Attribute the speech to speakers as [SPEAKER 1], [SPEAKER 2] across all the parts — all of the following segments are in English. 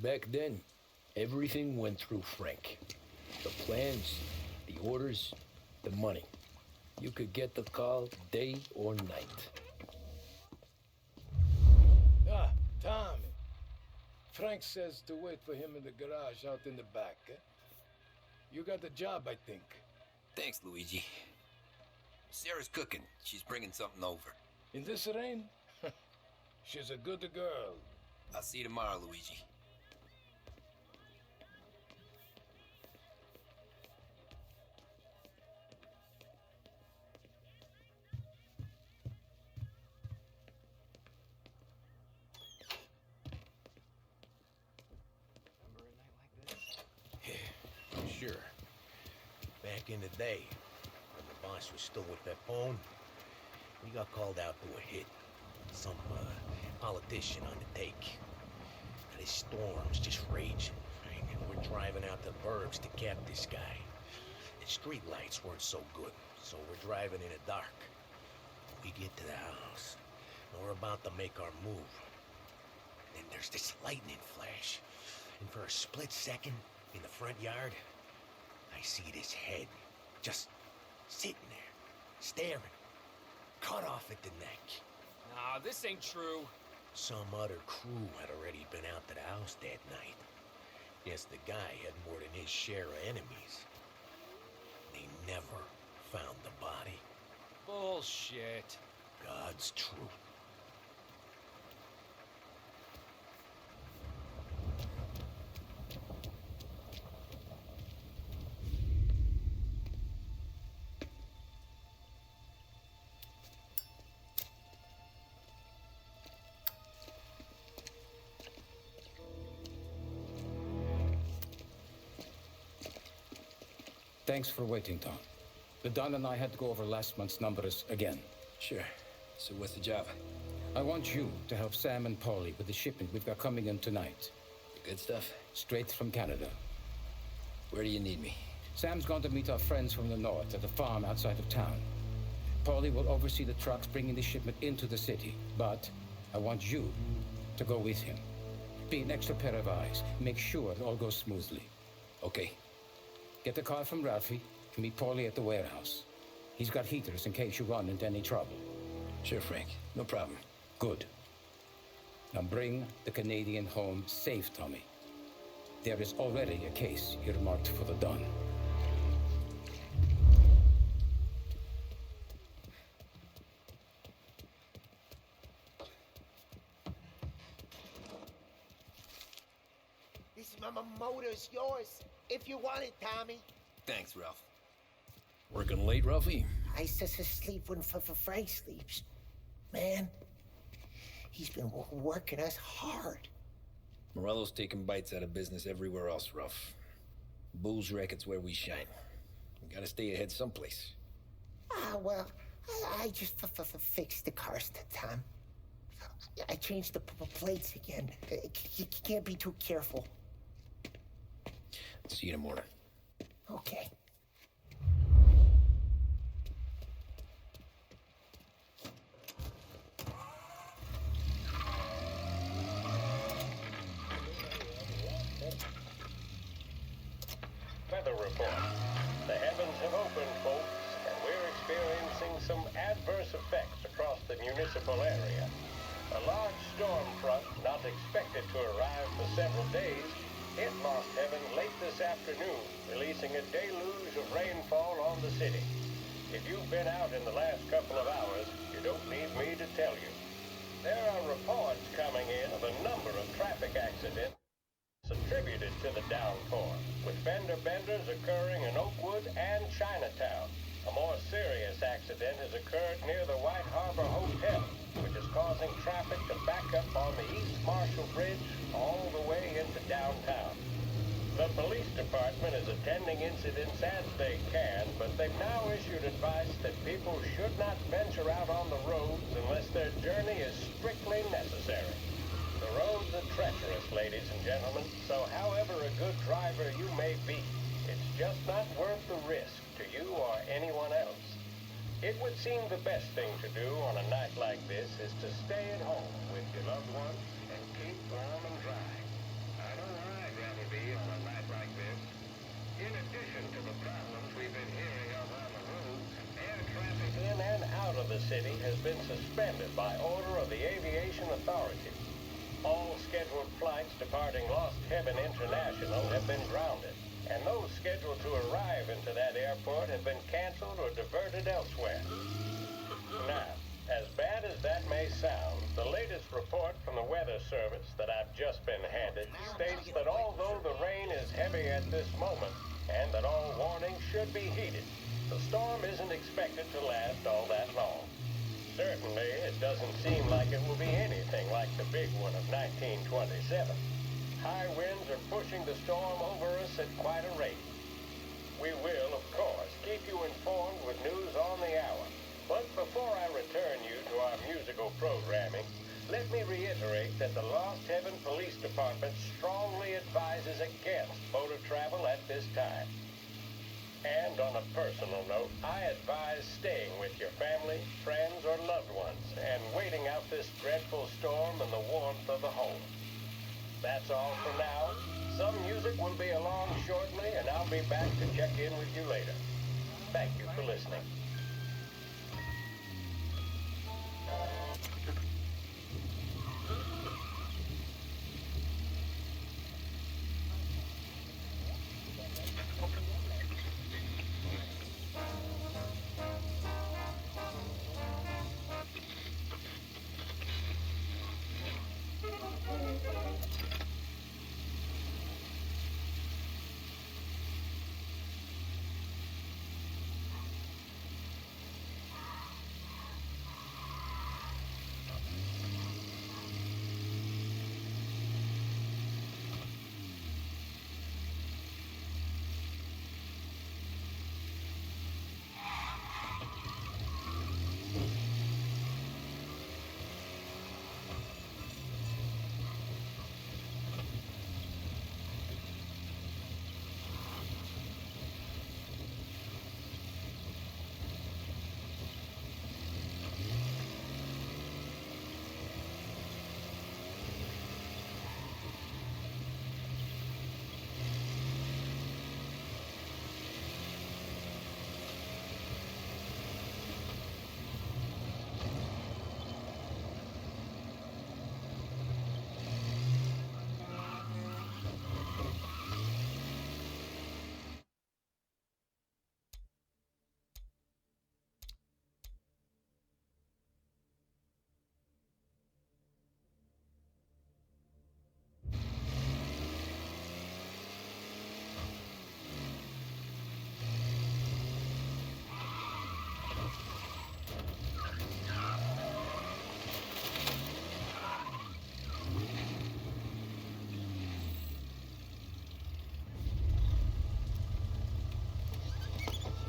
[SPEAKER 1] Back then, everything went through Frank. The plans, the orders, the money. You could get the call day or night.
[SPEAKER 2] Ah, Tommy. Frank says to wait for him in the garage out in the back, eh? You got the job, I think.
[SPEAKER 3] Thanks, Luigi. Sarah's cooking. She's bringing something over.
[SPEAKER 2] In this rain? She's a good girl.
[SPEAKER 3] I'll see you tomorrow, Luigi.
[SPEAKER 4] Sure. Back in the day, when the boss was still with that phone, we got called out to a hit. Some politician on the take. And his storm's just raging. And we're driving out the burbs to cap this guy. The street lights weren't so good, so we're driving in the dark. We get to the house, and we're about to make our move. Then there's this lightning flash. And for a split second, in the front yard, I see this head, just sitting there, staring, cut off at the neck.
[SPEAKER 5] Nah, this ain't true.
[SPEAKER 4] Some other crew had already been out to the house that night. Guess the guy had more than his share of enemies. They never found the body.
[SPEAKER 5] Bullshit.
[SPEAKER 4] God's truth.
[SPEAKER 6] Thanks for waiting, Tom. The Don and I had to go over last month's numbers again.
[SPEAKER 1] Sure. So what's the job?
[SPEAKER 6] I want you to help Sam and Paulie with the shipment we've got coming in tonight.
[SPEAKER 1] Good stuff?
[SPEAKER 6] Straight from Canada.
[SPEAKER 1] Where do you need me?
[SPEAKER 6] Sam's going to meet our friends from the north at a farm outside of town. Paulie will oversee the trucks bringing the shipment into the city, but I want you to go with him. Be an extra pair of eyes. Make sure it all goes smoothly.
[SPEAKER 1] Okay.
[SPEAKER 6] Get the car from Ralphie and meet Paulie at the warehouse. He's got heaters in case you run into any trouble.
[SPEAKER 1] Sure, Frank. No problem.
[SPEAKER 6] Good. Now bring the Canadian home safe, Tommy. There is already a case earmarked for the Don.
[SPEAKER 7] This motor's yours, if you want it, Tommy.
[SPEAKER 3] Thanks, Ralph.
[SPEAKER 1] Working late, Ralphie?
[SPEAKER 7] I sleep when Frank sleeps. Man, he's been working us hard.
[SPEAKER 1] Morello's taking bites out of business everywhere else, Ralph. Bull's racket's where we shine. We gotta stay ahead someplace.
[SPEAKER 7] Well, I just fixed the cars, Tom. I changed the plates again. You can't be too careful.
[SPEAKER 1] See you in the morning.
[SPEAKER 7] Okay.
[SPEAKER 8] Weather report. The heavens have opened, folks, and we're experiencing some adverse effects across the municipal area. A large storm front, not expected to arrive for several days, hit lost heaven late this afternoon, releasing a deluge of rainfall on the city. If you've been out in the last couple of hours, you don't need me to tell you. There are reports coming in of a number of traffic accidents attributed to the downpour, with fender benders occurring in Oakwood and Chinatown. A more serious accident has occurred near the White Harbor Hotel, which is causing traffic to back up on the East Marshall Bridge all the way into downtown. The police department is attending incidents as they can, but they've now issued advice that people should not venture out on the roads unless their journey is strictly necessary. The roads are treacherous, ladies and gentlemen, so however a good driver you may be, it's just not worth the risk to you or anyone else. It would seem the best thing to do on a night like this is to stay at home with your loved ones and keep warm and dry. I don't be on a night like this. In addition to the problems we've been hearing of on the road, air traffic in and out of the city has been suspended by order of the aviation authorities. All scheduled flights departing Lost Heaven International have been grounded, and those scheduled to arrive into that airport have been canceled or diverted elsewhere. Now, as bad as that may sound, the latest report from the Weather Service that I've just been handed states that although the rain is heavy at this moment, and that all warnings should be heeded, the storm isn't expected to last all that long. Certainly, it doesn't seem like it will be anything like the big one of 1927. High winds are pushing the storm over us at quite a rate. We will, of course, keep you informed with news on the hour. But before I return you to our musical programming, let me reiterate that the Lost Heaven Police Department strongly advises against motor travel at this time. And on a personal note, I advise staying with your family, friends, or loved ones and waiting out this dreadful storm in the warmth of the home. That's all for now. Some music will be along shortly, and I'll be back to check in with you later. Thank you for listening.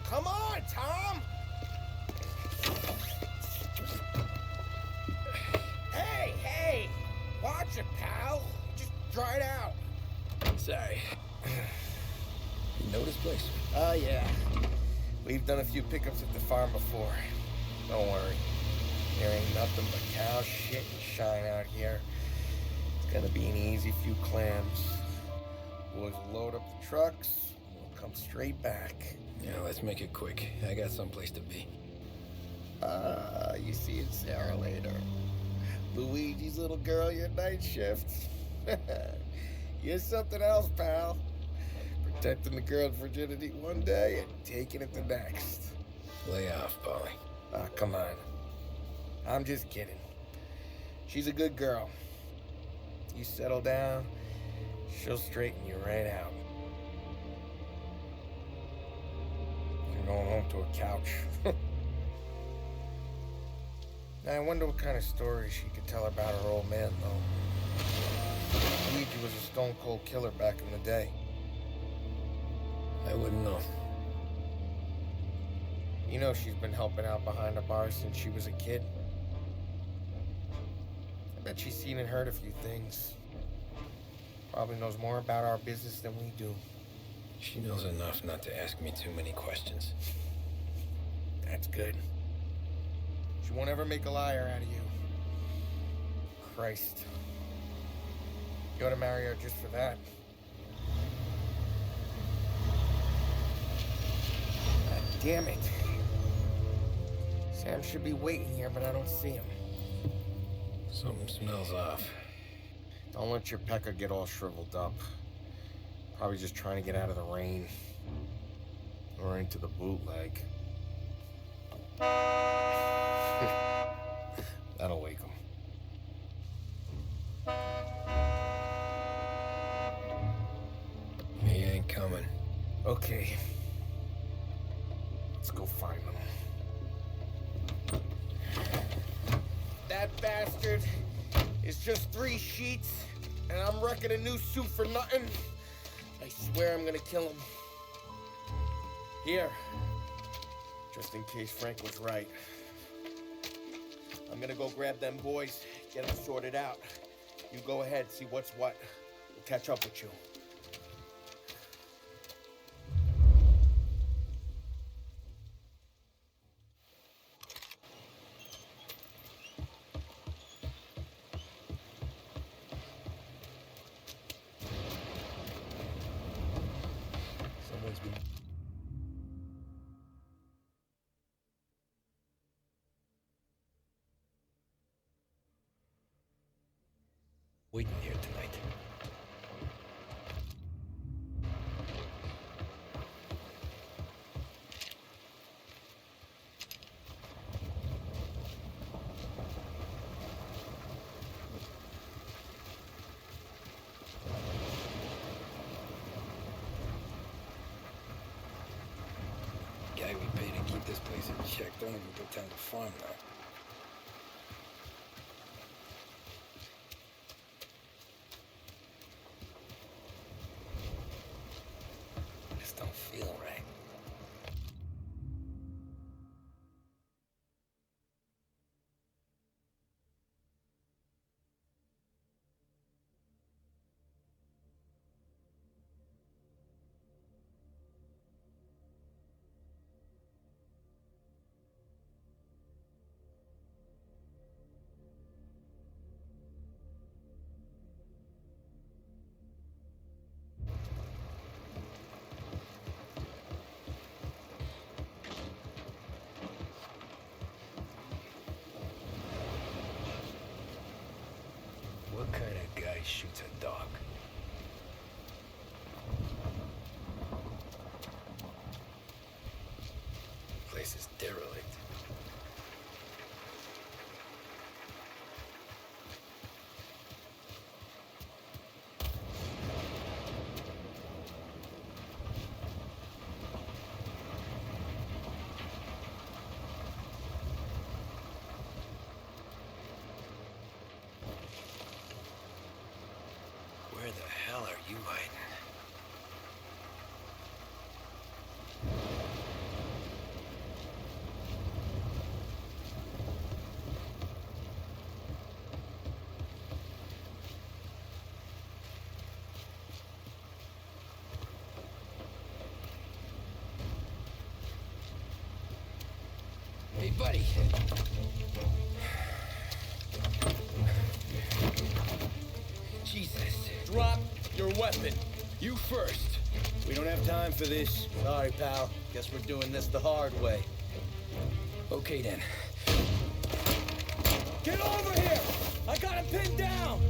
[SPEAKER 7] Come on, Tom! Hey! Watch it, pal! Just dry it out.
[SPEAKER 1] Sorry. You know this place?
[SPEAKER 7] Yeah. We've done a few pickups at the farm before. Don't worry. There ain't nothing but cow shit and shine out here. It's gonna be an easy few clams. Boys will load up the trucks, and we'll come straight back.
[SPEAKER 1] Yeah, let's make it quick. I got someplace to be.
[SPEAKER 7] You see Sarah later. Luigi's little girl, your night shift. You're something else, pal. Protecting the girl's virginity one day and taking it the next.
[SPEAKER 1] Lay off, Polly.
[SPEAKER 7] Come on. I'm just kidding. She's a good girl. You settle down, she'll straighten you right out. You're going home to a couch. Now, I wonder what kind of stories she could tell about her old man, though. Luigi was a stone-cold killer back in the day.
[SPEAKER 1] I wouldn't know.
[SPEAKER 7] You know she's been helping out behind the bar since she was a kid. I bet she's seen and heard a few things. Probably knows more about our business than we do.
[SPEAKER 1] She knows enough not to ask me too many questions.
[SPEAKER 7] That's good. She won't ever make a liar out of you. Christ. You ought to marry her just for that. Damn it. Sam should be waiting here, but I don't see him.
[SPEAKER 2] Something smells off.
[SPEAKER 7] Don't let your pecker get all shriveled up. Probably just trying to get out of the rain. Or into the bootleg. That'll wake him.
[SPEAKER 2] He ain't coming.
[SPEAKER 7] Okay. Let's go find them. That bastard is just 3 sheets, and I'm wrecking a new suit for nothing. I swear I'm gonna kill him. Here. Just in case Frank was right. I'm gonna go grab them boys, get them sorted out. You go ahead, see what's what. We'll catch up with you.
[SPEAKER 2] Someone's been... waiting here tonight.
[SPEAKER 1] Guy we pay to keep this place in check don't even pretend to farm now. Just don't feel right. What kind of guy shoots a dog? Place is derelict. Where the hell are you hiding? Hey, buddy. Jesus.
[SPEAKER 7] Drop your weapon.
[SPEAKER 1] You first.
[SPEAKER 9] We don't have time for this. Sorry, pal. Guess we're doing this the hard way.
[SPEAKER 1] Okay, then.
[SPEAKER 9] Get over here! I got him pinned down!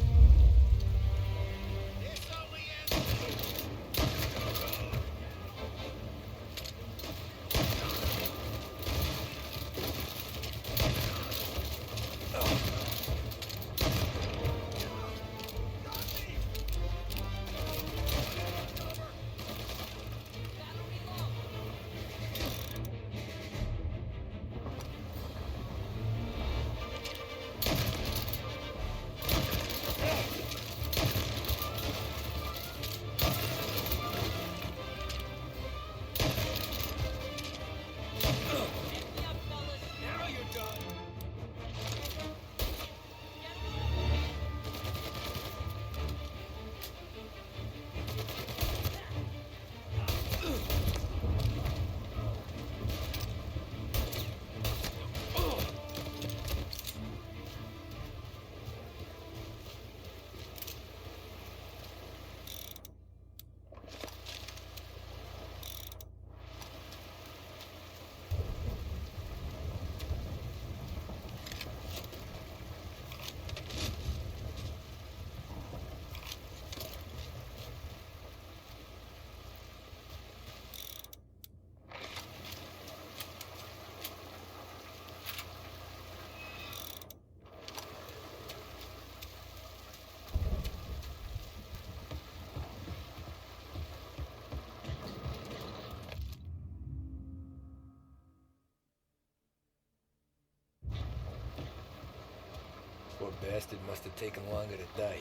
[SPEAKER 2] bastard must have taken longer to die.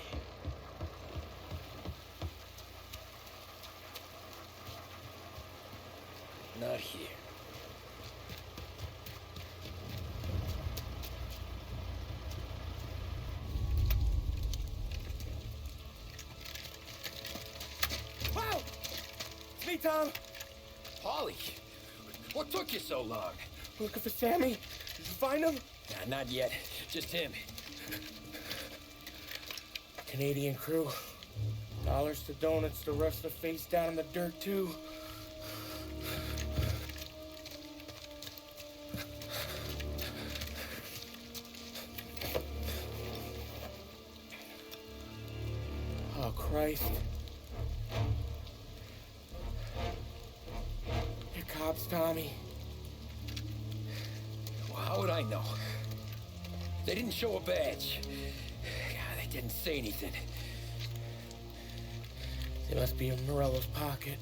[SPEAKER 2] Not here.
[SPEAKER 7] Wow! It's me, Tom.
[SPEAKER 2] Polly, what took you so long?
[SPEAKER 7] Looking for Sammy. Did you find him?
[SPEAKER 2] Nah, not yet. Just him.
[SPEAKER 7] Canadian crew. Dollars to donuts, the rest are face down in the dirt, too. Oh, Christ. You're cops, Tommy.
[SPEAKER 2] Well, how would I know? They didn't show a badge. God, they didn't say anything.
[SPEAKER 7] They must be in Morello's pocket.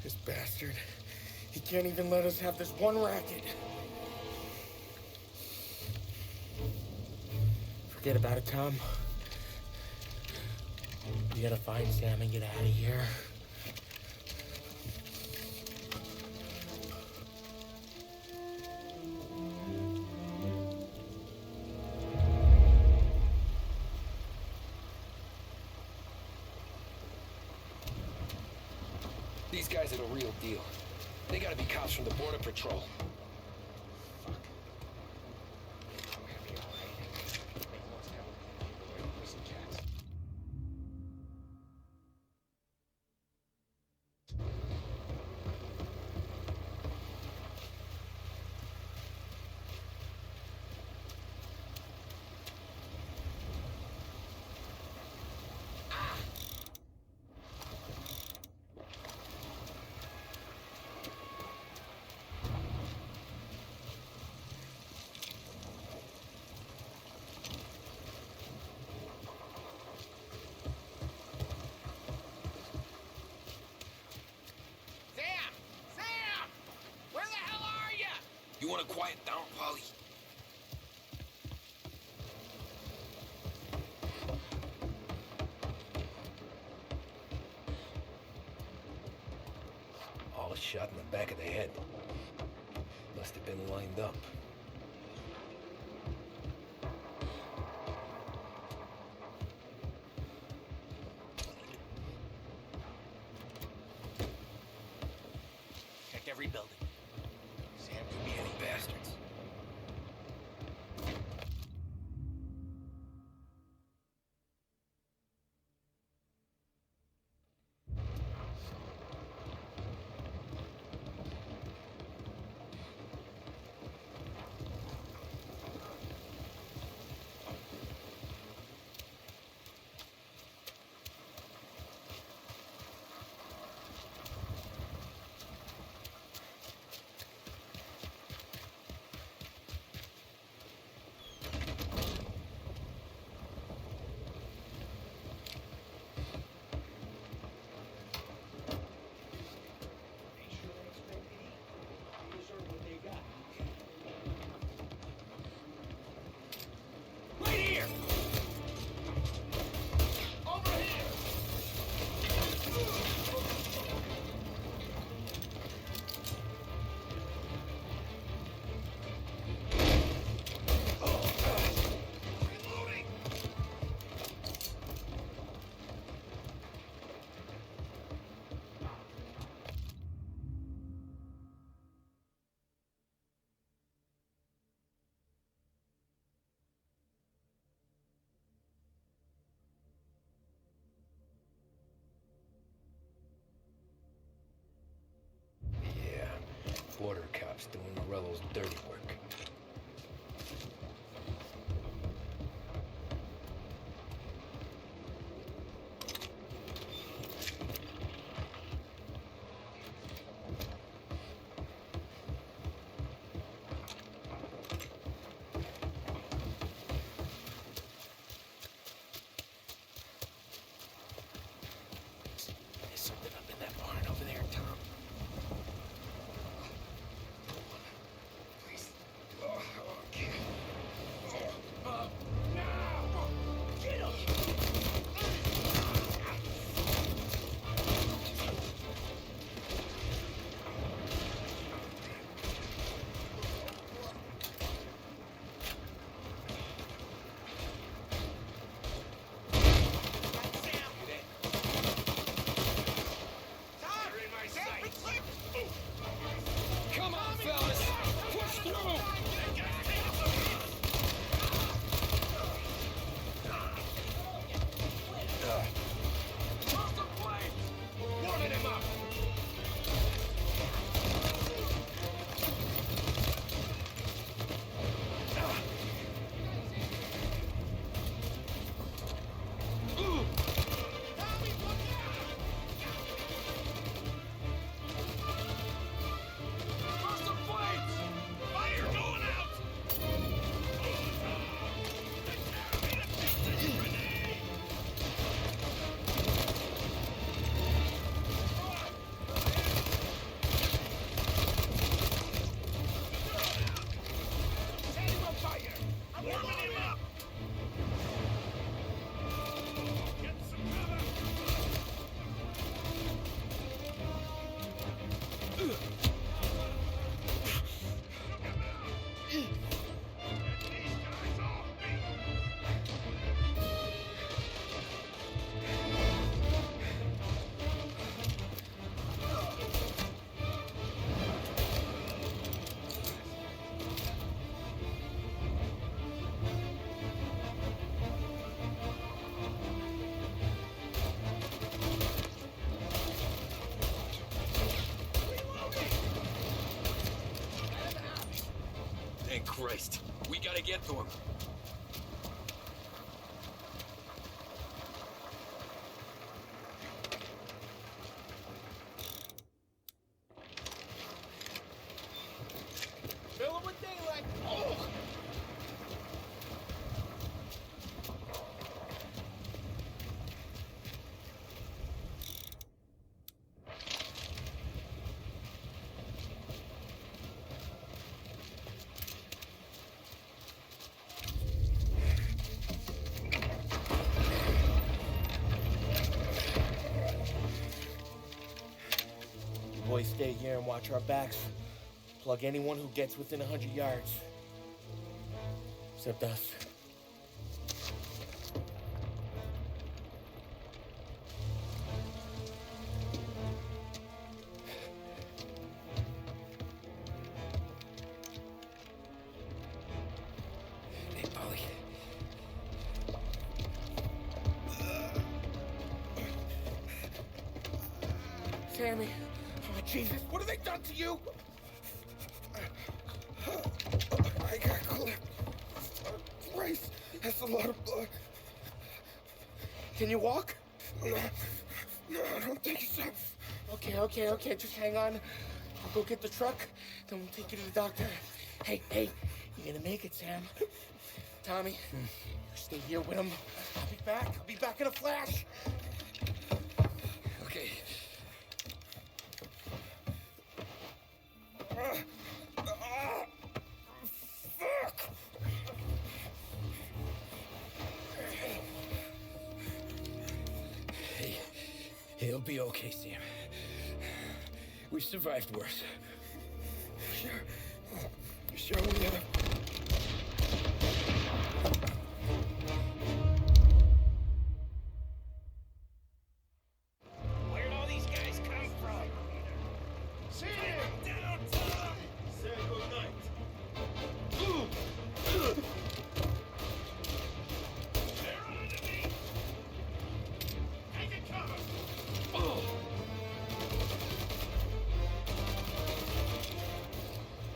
[SPEAKER 7] This bastard. He can't even let us have this one racket. Forget about it, Tom. We gotta find Sam and get out of here.
[SPEAKER 2] These guys are the real deal. They gotta be cops from the Border Patrol.
[SPEAKER 3] You want to quiet down, Polly?
[SPEAKER 2] All shot in the back of the head. Must have been lined up.
[SPEAKER 4] Check every building. Sam could be any bastards.
[SPEAKER 2] Border cops doing Morello's dirty work.
[SPEAKER 7] There's something up in that barn over there, Tom.
[SPEAKER 2] Please.
[SPEAKER 3] Thank Christ. We gotta get to him.
[SPEAKER 2] Fill him with daylight. Oh!
[SPEAKER 7] You boys stay here and watch our backs. Plug anyone who gets within 100 yards. Except us.
[SPEAKER 1] Hey, Polly.
[SPEAKER 7] Sammy. Oh, Jesus. What have they done to you? I got clipped. Christ, that's a lot of blood. Can you walk? No, I don't think so. Okay. Just hang on. I'll go get the truck, then we'll take you to the doctor. Hey, you're gonna make it, Sam. Tommy, you stay here with him. I'll be back in a flash.
[SPEAKER 1] Okay.
[SPEAKER 7] Fuck!
[SPEAKER 1] Hey, he'll be okay, Sam. We survived worse.
[SPEAKER 7] Sure we have.
[SPEAKER 4] Where'd all these guys come from?
[SPEAKER 2] See him!
[SPEAKER 4] Down, Tom!
[SPEAKER 2] Say good night.
[SPEAKER 4] They're on to me! Take it, cover!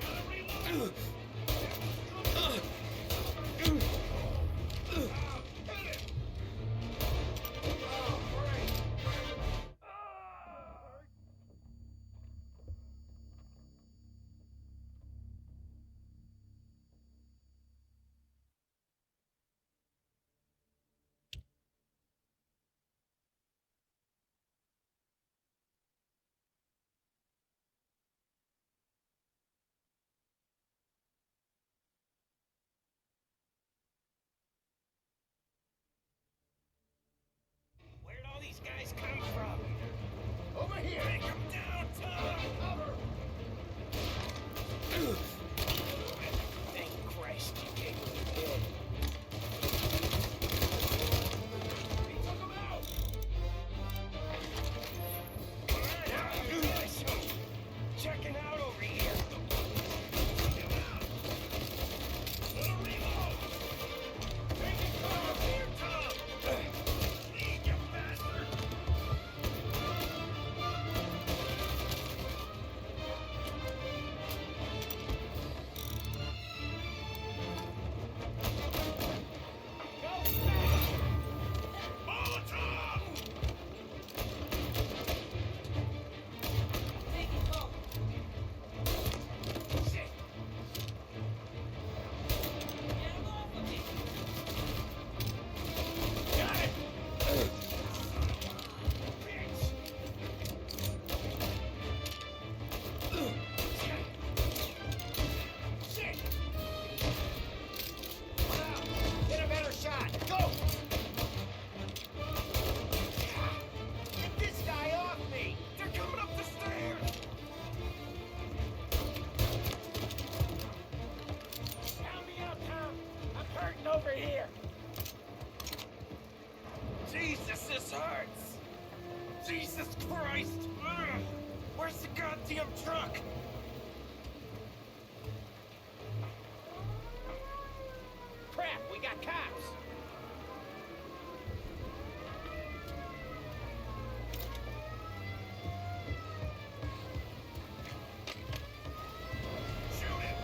[SPEAKER 4] Gotta reload! Where'd all these guys come from?
[SPEAKER 2] Over here!
[SPEAKER 4] Take them down, Tom!
[SPEAKER 2] Cover!
[SPEAKER 4] Thank Christ you gave me the dead.
[SPEAKER 2] He took him out!
[SPEAKER 4] Now you guys checking out over here. Little reload! Take it cover here, Tom! Lead, you bastard! Molotov! Shit! Got it! Bitch! Shit! Get a better shot! Go! Get this guy off me! They're coming up the stairs! Help me out, Tom! I'm hurting over here! Jesus, this hurts! Jesus Christ! Ugh. Where's the goddamn truck? Crap, we got cops! Shoot him!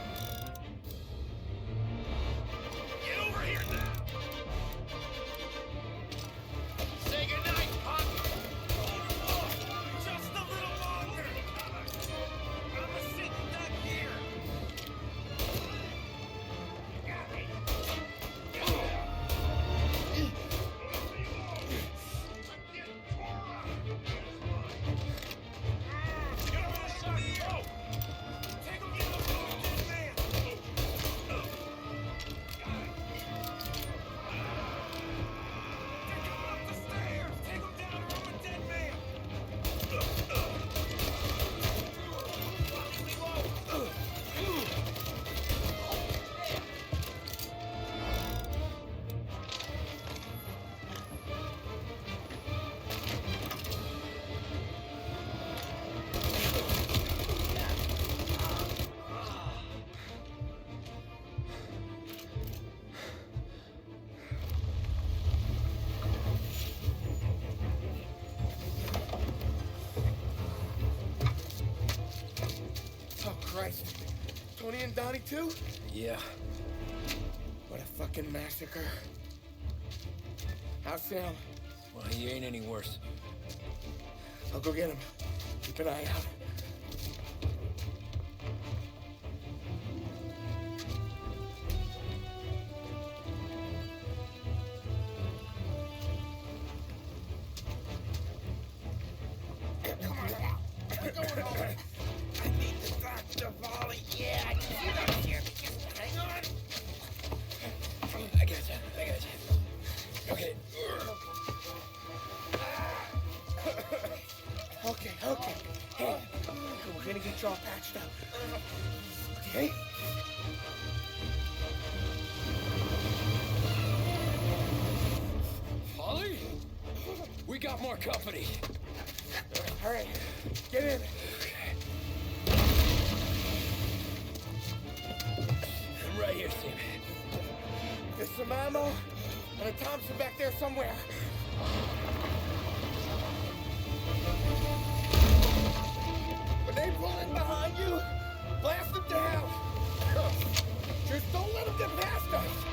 [SPEAKER 7] Tony and Donnie too?
[SPEAKER 1] Yeah.
[SPEAKER 7] What a fucking massacre. How's Sam?
[SPEAKER 1] Well, he ain't any worse.
[SPEAKER 7] I'll go get him. Keep an eye out. Come on now. We're going home. I need the doctor, Volley. Yeah, I can see that here. Just hang on.
[SPEAKER 1] I got you. Okay.
[SPEAKER 7] Okay. Hey, we're gonna get you all patched up. Okay?
[SPEAKER 1] Holly? We got more company.
[SPEAKER 7] All right, get in.
[SPEAKER 1] I'm right here, Sam.
[SPEAKER 7] There's some ammo and a Thompson back there somewhere. When they pull in behind you, blast them down. Just don't let them get past us.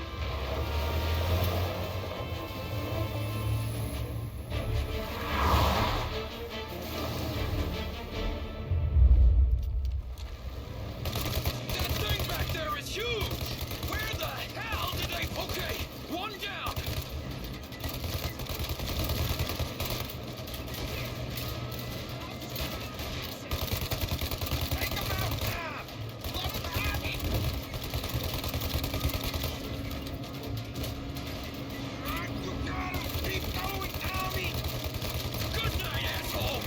[SPEAKER 3] That thing back there is huge! Where the hell did they... Okay, one down! Take him out now! Let him have it! You gotta keep going, Tommy! Good night, asshole!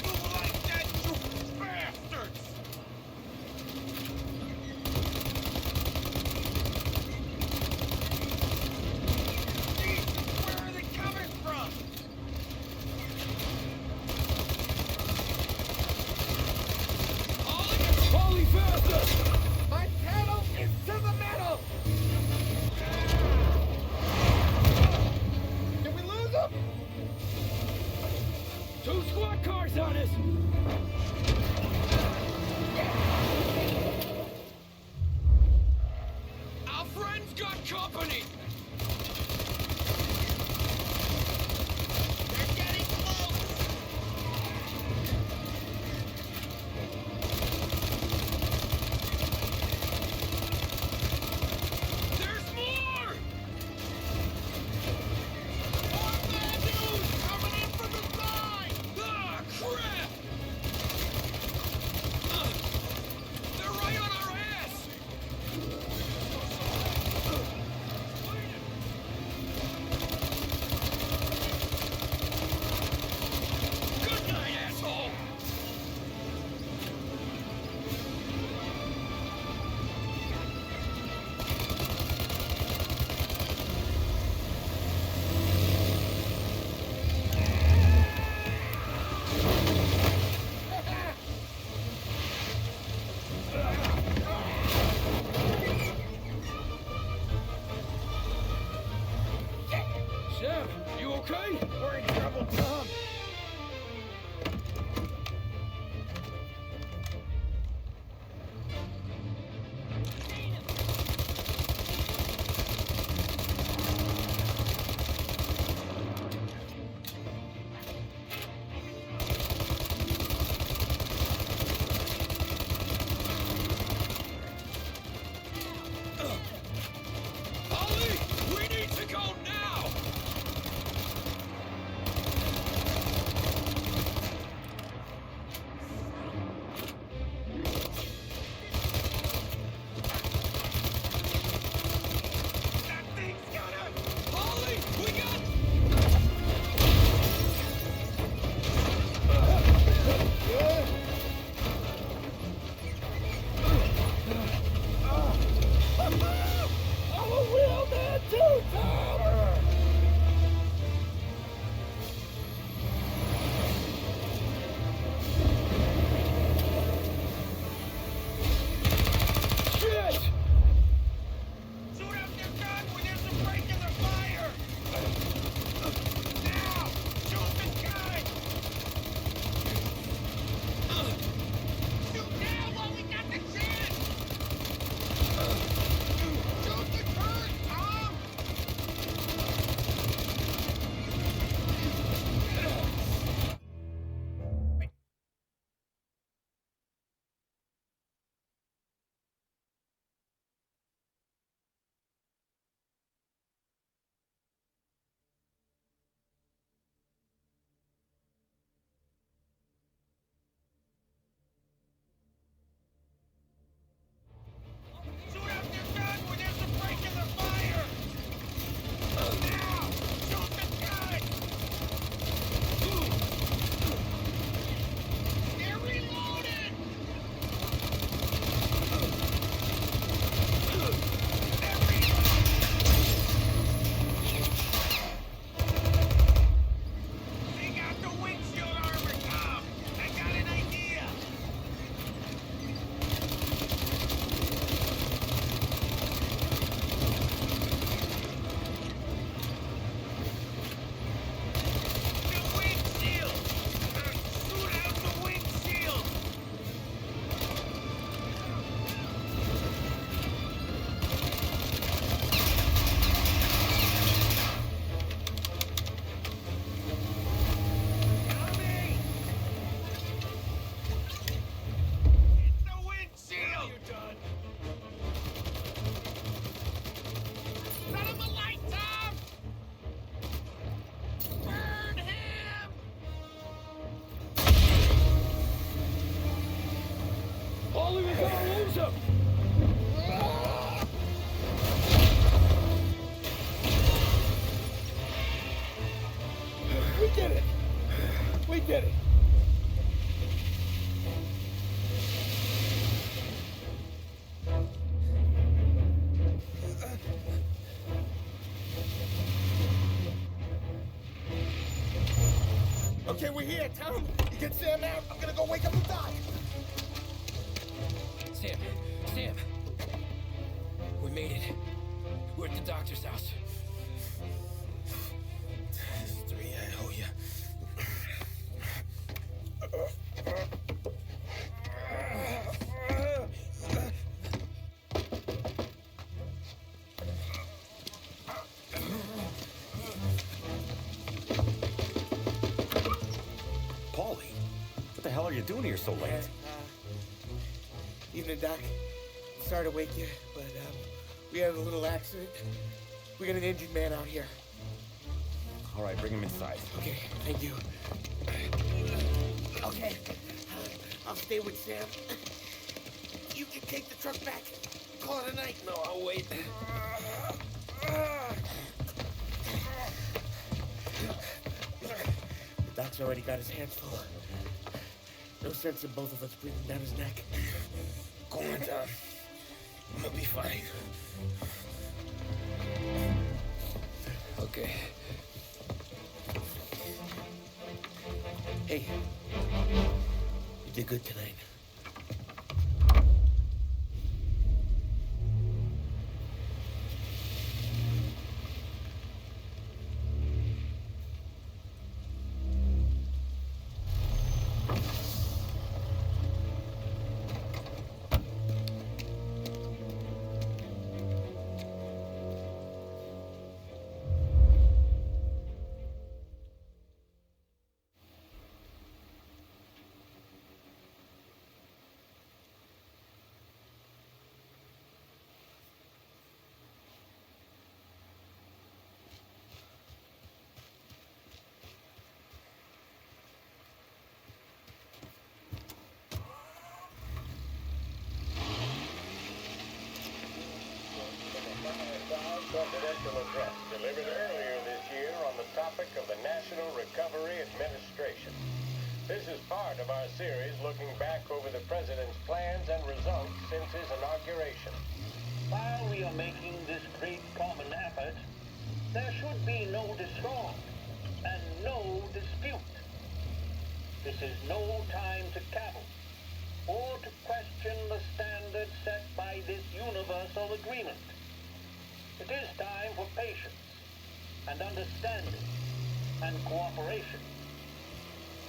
[SPEAKER 3] Move like that, you bastards! Jesus, where are they coming from?
[SPEAKER 1] Holly, faster!
[SPEAKER 7] My pedal is to the metal. Did we lose them?
[SPEAKER 1] 2 squad cars on us!
[SPEAKER 3] Our friends got company! They're getting close! There's more! More bad news coming in from the side! Ah, crap!
[SPEAKER 7] We did it. Okay, we're here, Tom. You get Sam out. I'm gonna go wake up the doc.
[SPEAKER 1] Sam. We made it. We're at the doctor's house.
[SPEAKER 7] 3, I owe you.
[SPEAKER 10] Paulie, what the hell are you doing here so late?
[SPEAKER 7] Evening, Doc. Sorry to wake you, but we had a little accident. We got an injured man out here.
[SPEAKER 10] All right, bring him inside.
[SPEAKER 7] Okay, thank you. Okay, I'll stay with Sam. You can take the truck back. Call it a night.
[SPEAKER 1] No, I'll wait.
[SPEAKER 7] The doc's already got his hands full. No sense in both of us breathing down his neck. Go on, Tom. I'm gonna be fine.
[SPEAKER 1] Okay.
[SPEAKER 7] Hey, you did good tonight.
[SPEAKER 8] Presidential address delivered earlier this year on the topic of the National Recovery Administration. This is part of our series looking back over the president's plans and results since his inauguration.
[SPEAKER 11] While we are making this great common effort, there should be no discord and no dispute. This is no time to cavil or to question the standards set by this universal agreement. It is time for patience and understanding and cooperation.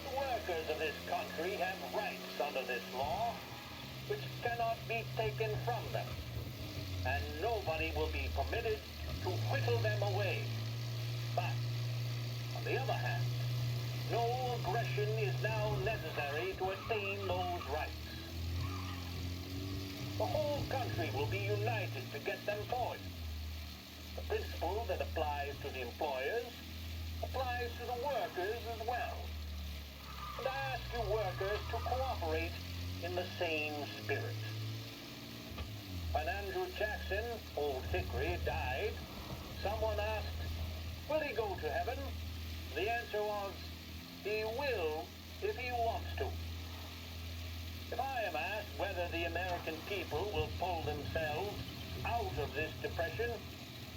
[SPEAKER 11] The workers of this country have rights under this law which cannot be taken from them, and nobody will be permitted to whittle them away. But, on the other hand, no aggression is now necessary to attain those rights. The whole country will be united to get them forward. The principle that applies to the employers applies to the workers as well. And I ask you workers to cooperate in the same spirit. When Andrew Jackson, Old Hickory, died, someone asked, will he go to heaven? The answer was, he will if he wants to. If I am asked whether the American people will pull themselves out of this depression,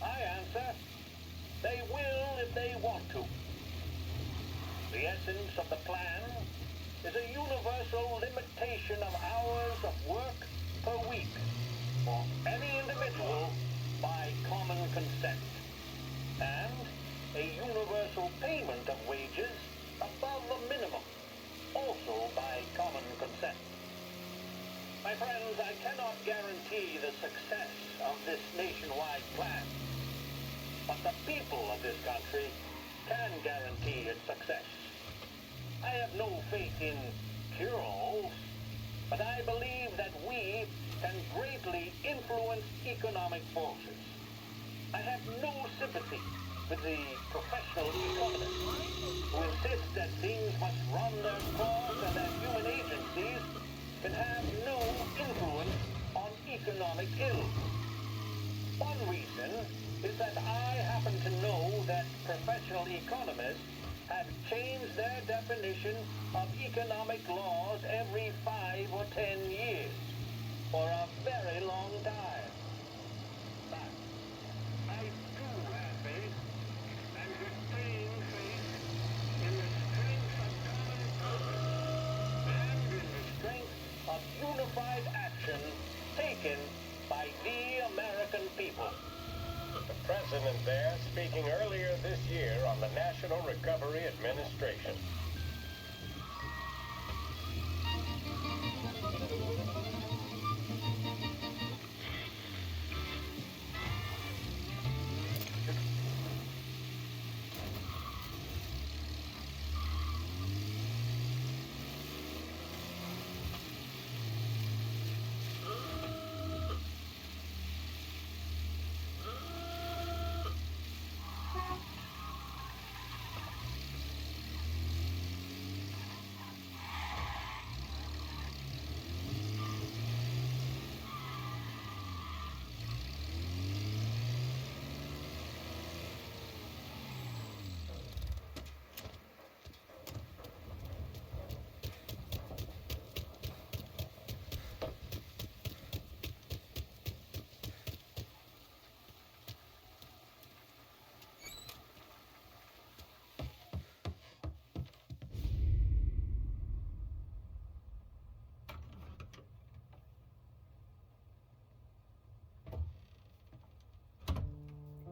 [SPEAKER 11] I answer, they will if they want to. The essence of the plan is a universal limitation of hours of work per week for any individual by common consent, and a universal payment of wages above the minimum, also by common consent. My friends, I cannot guarantee the success of this nationwide plan, but the people of this country can guarantee its success. I have no faith in cure-alls, but I believe that we can greatly influence economic forces. I have no sympathy with the professional economists who insist that things must run their course and that human agencies can have no influence on economic ills. One reason is that I happen to know that professional economists have changed their definition redefinition of economic laws every 5 or 10 years, for a very long time. But I do have faith, and sustained faith, in the strength of common purpose, and in the strength of unified action taken by the American people.
[SPEAKER 8] The president there speaking earlier this year on the National Recovery Administration.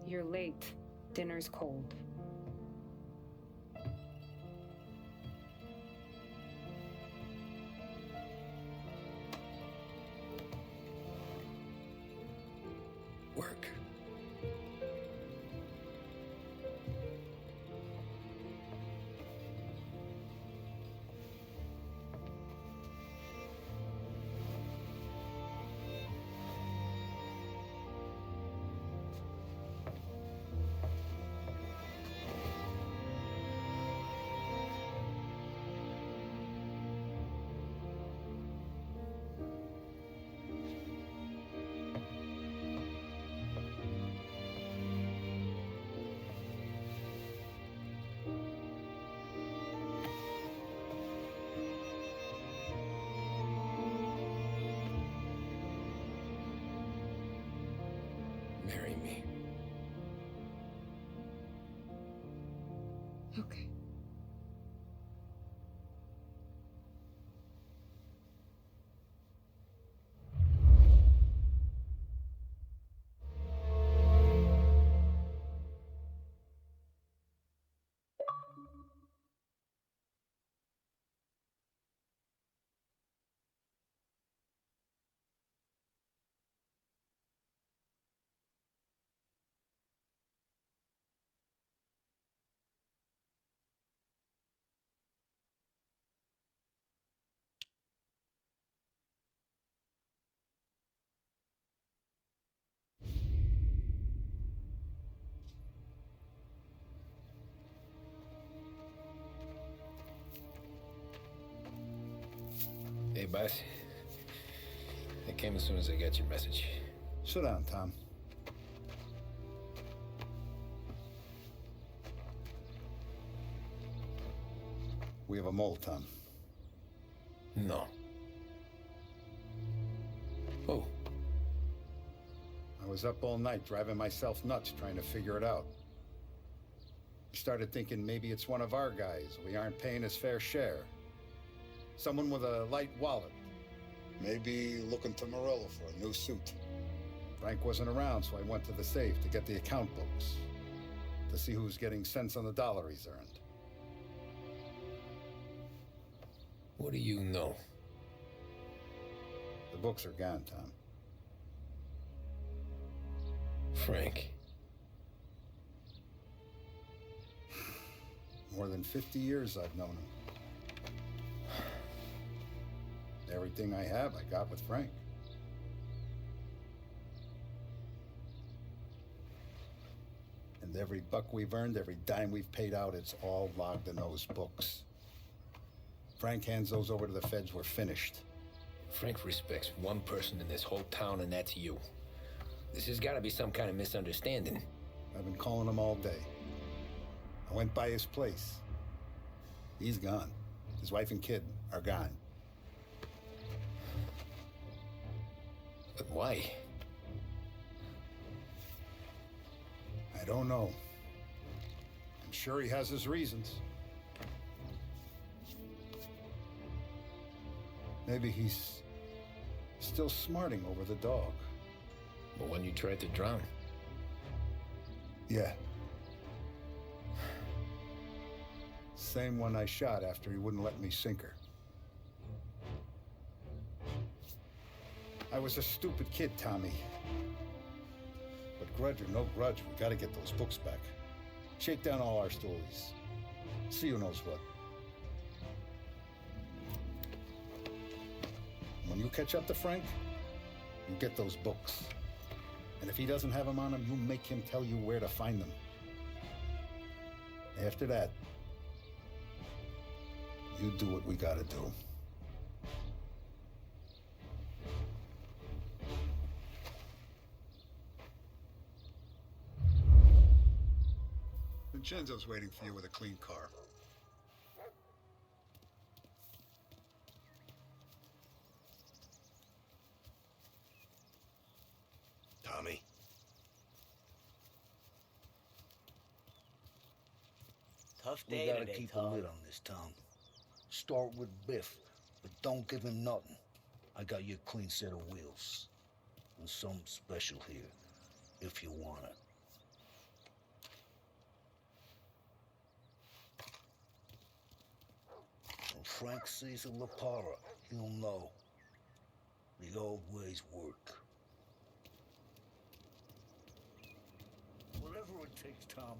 [SPEAKER 12] You're late. Dinner's cold.
[SPEAKER 1] Work. Marry me.
[SPEAKER 12] Okay.
[SPEAKER 1] Hey, boss. I came as soon as I got your message.
[SPEAKER 6] Sit down, Tom. We have a mole, Tom.
[SPEAKER 1] No. Oh.
[SPEAKER 6] I was up all night driving myself nuts trying to figure it out. I started thinking maybe it's one of our guys. We aren't paying his fair share. Someone with a light wallet. Maybe looking to Morello for a new suit. Frank wasn't around, so I went to the safe to get the account books. To see who's getting cents on the dollar he's earned.
[SPEAKER 1] What do you know?
[SPEAKER 6] The books are gone, Tom.
[SPEAKER 1] Frank.
[SPEAKER 6] More than 50 years I've known him. Everything I have, I got with Frank. And every buck we've earned, every dime we've paid out, it's all logged in those books. Frank hands those over to the feds, we're finished.
[SPEAKER 1] Frank respects one person in this whole town, and that's you. This has got to be some kind of misunderstanding.
[SPEAKER 6] I've been calling him all day. I went by his place.
[SPEAKER 13] He's gone. His wife and kid are gone.
[SPEAKER 1] But why?
[SPEAKER 13] I don't know. I'm sure he has his reasons. Maybe he's still smarting over the dog.
[SPEAKER 1] The one you tried to drown?
[SPEAKER 13] Yeah. Same one I shot after he wouldn't let me sink her. I was a stupid kid, Tommy. But grudge or no grudge, we gotta get those books back. Shake down all our stories. See who knows what. When you catch up to Frank, you get those books. And if he doesn't have them on him, you make him tell you where to find them. After that, you do what we gotta do. Vincenzo's waiting for you with a clean car.
[SPEAKER 4] Tommy?
[SPEAKER 14] Tough
[SPEAKER 15] We
[SPEAKER 14] day
[SPEAKER 15] gotta
[SPEAKER 14] today,
[SPEAKER 15] keep a
[SPEAKER 14] Todd.
[SPEAKER 15] lid on this town. Start with Biff, but don't give him nothing. I got you a clean set of wheels. And something special here, if you want it. When Frank sees a La Parra, he'll know. The old ways work. Whatever it takes, Tom.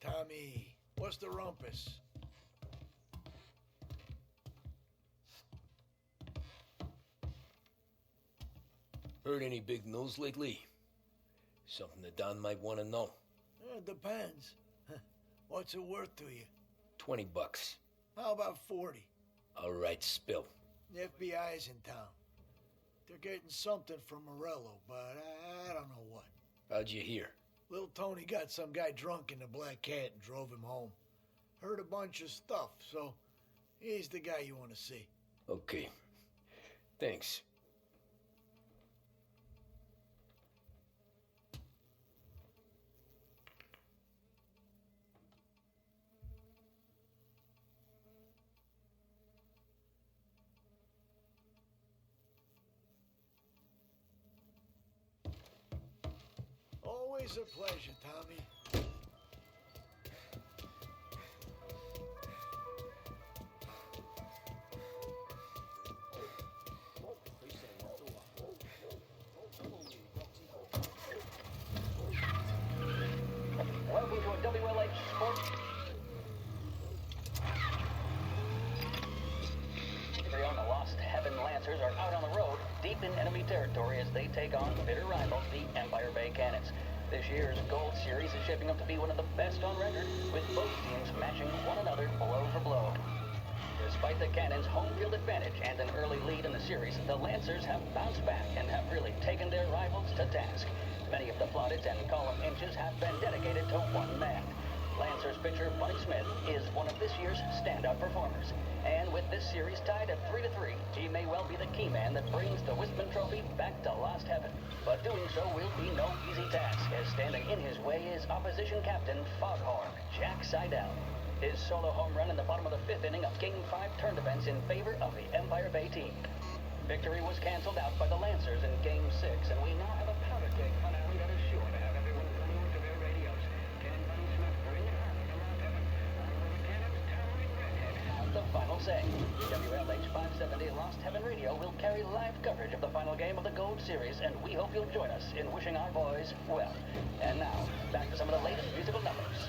[SPEAKER 2] Tommy, what's the rumpus?
[SPEAKER 1] Heard any big news lately? Something that Don might want to know.
[SPEAKER 2] It depends. What's it worth to you?
[SPEAKER 1] $20.
[SPEAKER 2] How about 40?
[SPEAKER 1] All right, spill.
[SPEAKER 2] The FBI's in town. They're getting something from Morello, but I don't know what.
[SPEAKER 1] How'd you hear?
[SPEAKER 2] Little Tony got some guy drunk in the Black Cat and drove him home. Heard a bunch of stuff, so he's the guy you want to see.
[SPEAKER 1] Okay. Thanks.
[SPEAKER 2] Always a pleasure, Tommy.
[SPEAKER 11] Welcome to a WLH Sports. The Lost Heaven Lancers are out on the road, deep in enemy territory as they take on bitter rivals, the Empire Bay Cannons. This year's Gold Series is shaping up to be one of the best on record, with both teams matching one another blow for blow. Despite the Cannons' home field advantage and an early lead in the series, the Lancers have bounced back and have really taken their rivals to task. Many of the plaudits and column inches have been dedicated to one man.
[SPEAKER 14] Lancers pitcher Bunny Smith is one of this year's standout performers. And with this series tied at 3-3, he may well be the key man that brings the Wistman Trophy back to Lost Heaven. But doing so will be no easy task, as standing in his way is opposition captain Foghorn Jack Seidel. His solo home run in the bottom of the 5th inning of Game 5 turned events in favor of the Empire Bay team. Victory was canceled out by the Lancers in Game 6, and we now have a powder keg finale that is sure to have everyone glued to their radios. Can Bunny Smith bring it home to Lost Heaven? Or will the Cannons towering redhead have the final say? WLH 570 Lost Heaven Radio will carry live coverage of the final game of the Gold Series, and we hope you'll join us in wishing our boys well. And now, back to some of the latest musical numbers.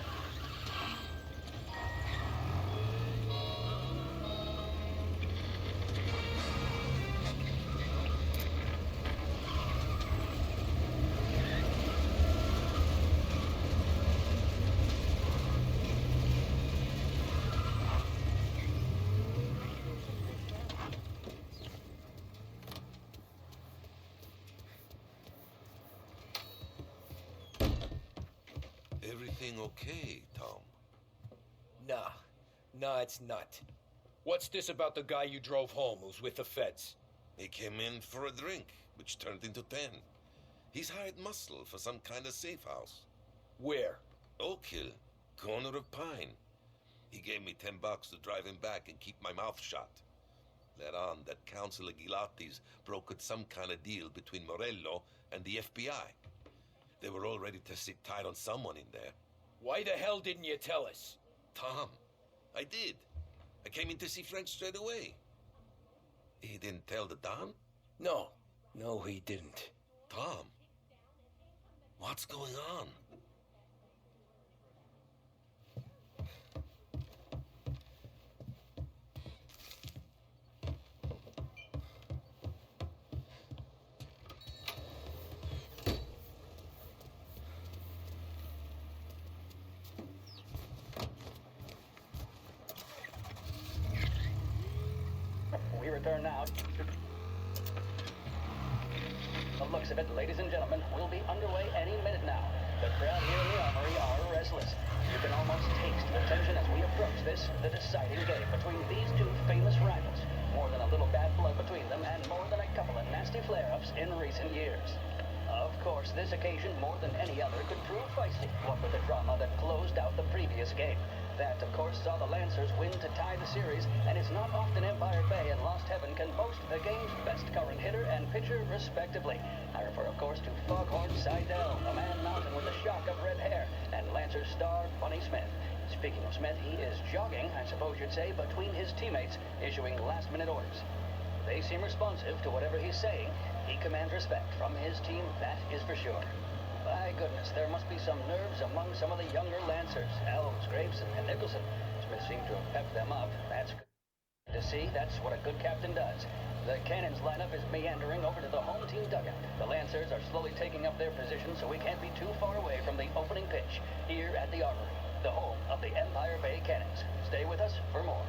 [SPEAKER 16] Everything okay, Tom?
[SPEAKER 1] Nah, it's not. What's this about the guy you drove home who's with the feds?
[SPEAKER 16] He came in for a drink, which turned into 10. He's hired muscle for some kind of safe house.
[SPEAKER 1] Where?
[SPEAKER 16] Oak Hill, corner of Pine. He gave me $10 to drive him back and keep my mouth shut. Let on that Councilor Gilatti's brokered some kind of deal between Morello and the FBI. They were all ready to sit tight on someone in there.
[SPEAKER 1] Why the hell didn't you tell us?
[SPEAKER 16] Tom, I did. I came in to see Frank straight away. He didn't tell the Don?
[SPEAKER 1] No, he didn't.
[SPEAKER 16] Tom, what's going on?
[SPEAKER 14] We return now. The looks of it, ladies and gentlemen, will be underway any minute now. The crowd here in the Armory are restless. You can almost taste the tension as we approach this, the deciding game between these two famous rivals. More than a little bad blood between them, and more than a couple of nasty flare-ups in recent years. Of course, this occasion, more than any other, could prove feisty, what with the drama that closed out the previous game. That, of course, saw the Lancers win to tie the series, and it's not often Empire Bay and Lost Heaven can boast the game's best current hitter and pitcher, respectively. I refer, of course, to Foghorn Seidel, a man mountain with a shock of red hair, and Lancers star Bunny Smith. Speaking of Smith, he is jogging, I suppose you'd say, between his teammates, issuing last-minute orders. They seem responsive to whatever he's saying. He commands respect from his team, that is for sure. My goodness, there must be some nerves among some of the younger Lancers. Elves, Graves, and Nicholson. Smith seemed to have pepped them up. That's good to see. That's what a good captain does. The Cannons lineup is meandering over to the home team dugout. The Lancers are slowly taking up their position, so we can't be too far away from the opening pitch here at the Armory, the home of the Empire Bay Cannons. Stay with us for more.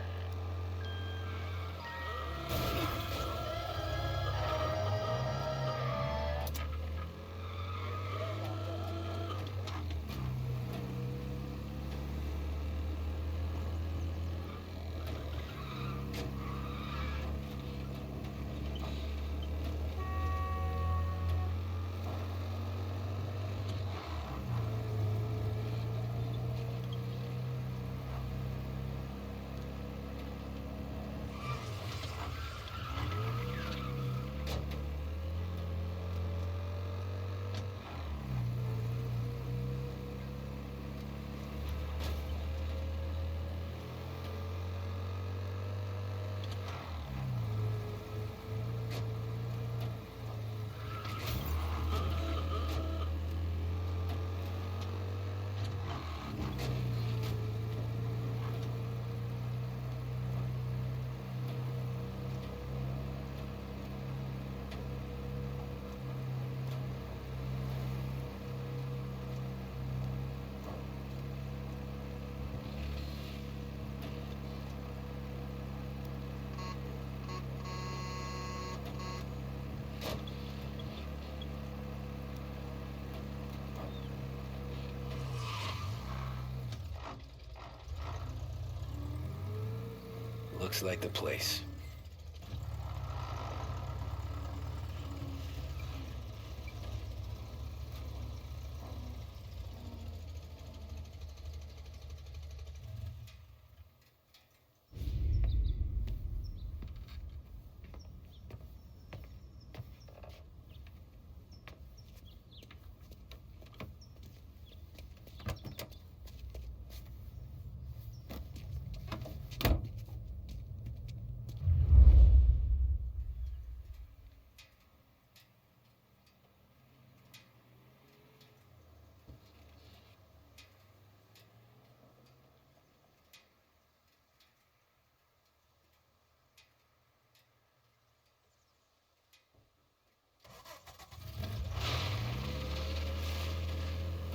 [SPEAKER 1] Looks like the place.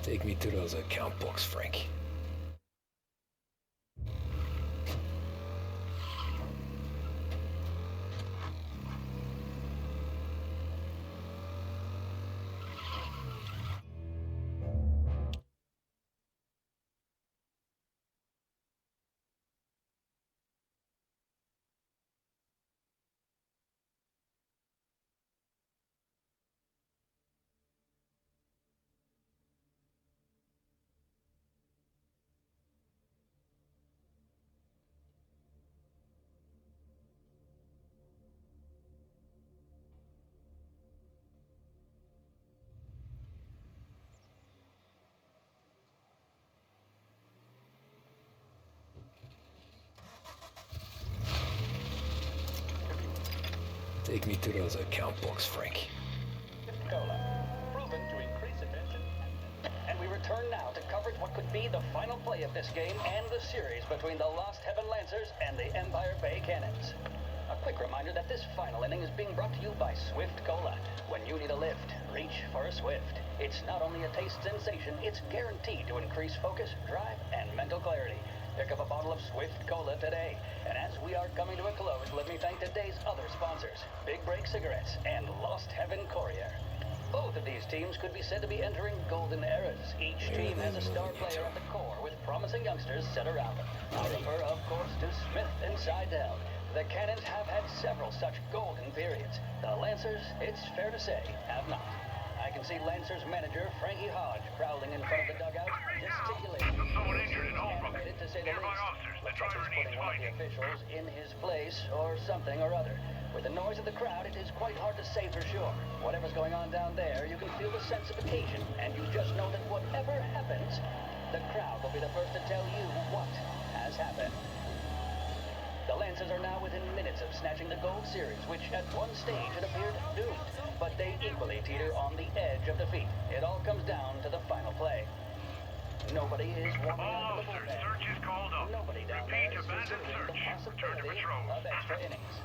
[SPEAKER 1] Take me to those account books, Frank. Take me to those account books, Frank.
[SPEAKER 14] Cola, proven to increase attention. And we return now to coverage what could be the final play of this game and the series between the Lost Heaven Lancers and the Empire Bay Cannons. A quick reminder that this final inning is being brought to you by Swift Cola. When you need a lift, reach for a Swift. It's not only a taste sensation, it's guaranteed to increase focus, drive, and mental clarity. Pick up a bottle of Swift Cola today. And as we are coming to a close, let me thank today's other sponsors, Big Break Cigarettes and Lost Heaven Courier. Both of these teams could be said to be entering golden eras. Each team has a star player at the core with promising youngsters set around them. I refer, of course, to Smith and Seidel. The Cannons have had several such golden periods. The Lancers, it's fair to say, have not. I can see Lancers manager Frankie Hodge prowling in front of the dugout, gesticulating.
[SPEAKER 17] Someone injured in Holbrook.
[SPEAKER 14] Animated to say the
[SPEAKER 17] Nearby
[SPEAKER 14] least.
[SPEAKER 17] officers. The
[SPEAKER 14] Looks like
[SPEAKER 17] driver
[SPEAKER 14] he's
[SPEAKER 17] needs
[SPEAKER 14] putting one of the
[SPEAKER 17] fighting.
[SPEAKER 14] officials in his place or something or other. With the noise of the crowd, it is quite hard to say for sure. Whatever's going on down there, you can feel the sense of occasion, and you just know that whatever happens, the crowd will be the first to tell you what has happened. The Lancers are now within minutes of snatching the Gold Series, which at one stage had appeared doomed, but they equally teeter on the edge of defeat. It all comes down to the final play. Nobody is warming up the bullpen.
[SPEAKER 17] Search is called up.
[SPEAKER 14] Nobody down there is considering the possibility of extra innings.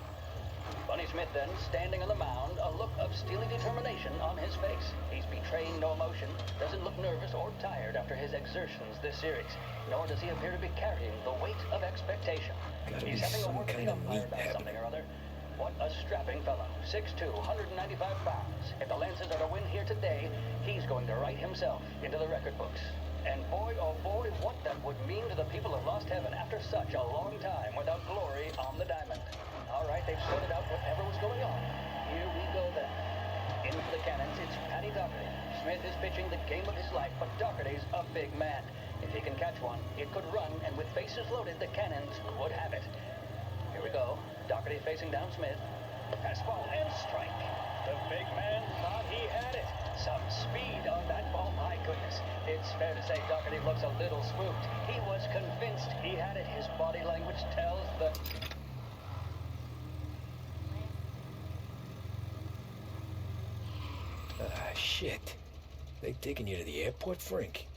[SPEAKER 14] Bunny Smith then, standing on the mound, a look of steely determination on his face. He's betraying no emotion, doesn't look nervous or tired after his exertions this series, nor does he appear to be carrying the weight of expectation. He's having a word with the umpire about something or other. What a strapping fellow. 6'2", 195 pounds. If the Lancers are to win here today, he's going to write himself into the record books. And boy, oh boy, what that would mean to the people of Lost Heaven after such a long time without glory on the diamond. All right, they've sorted out whatever was going on. Here we go then. In for the Cannons, it's Paddy Doherty. Smith is pitching the game of his life, but Doherty's a big man. If he can catch one, it could run, and with bases loaded, the Cannons would have it. Here we go. Doherty facing down Smith. Fastball and strike. The big man thought he had it. Some speed on that ball, my goodness. It's fair to say Doherty looks a little spooked. He was convinced he had it. His body language tells the...
[SPEAKER 1] Shit. They taking you to the airport, Frank?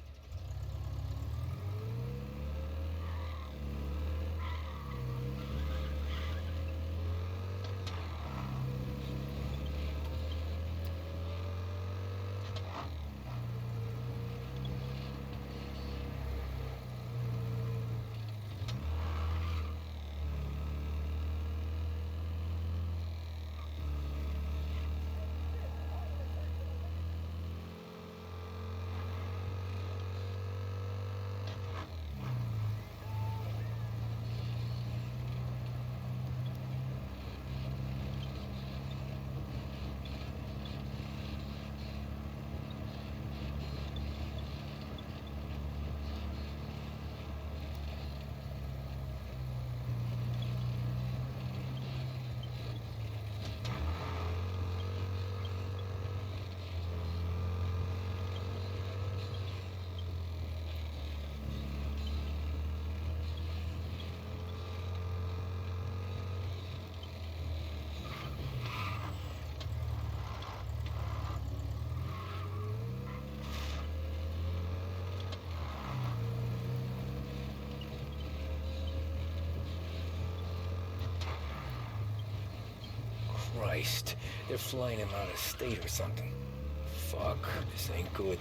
[SPEAKER 1] Christ. They're flying him out of state or something. Fuck, this ain't good.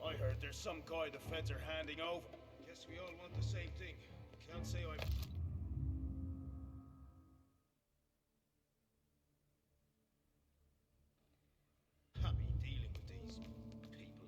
[SPEAKER 18] I heard there's some guy the feds are handing over. Guess we all want the same thing. Can't say I'm... happy dealing with these people.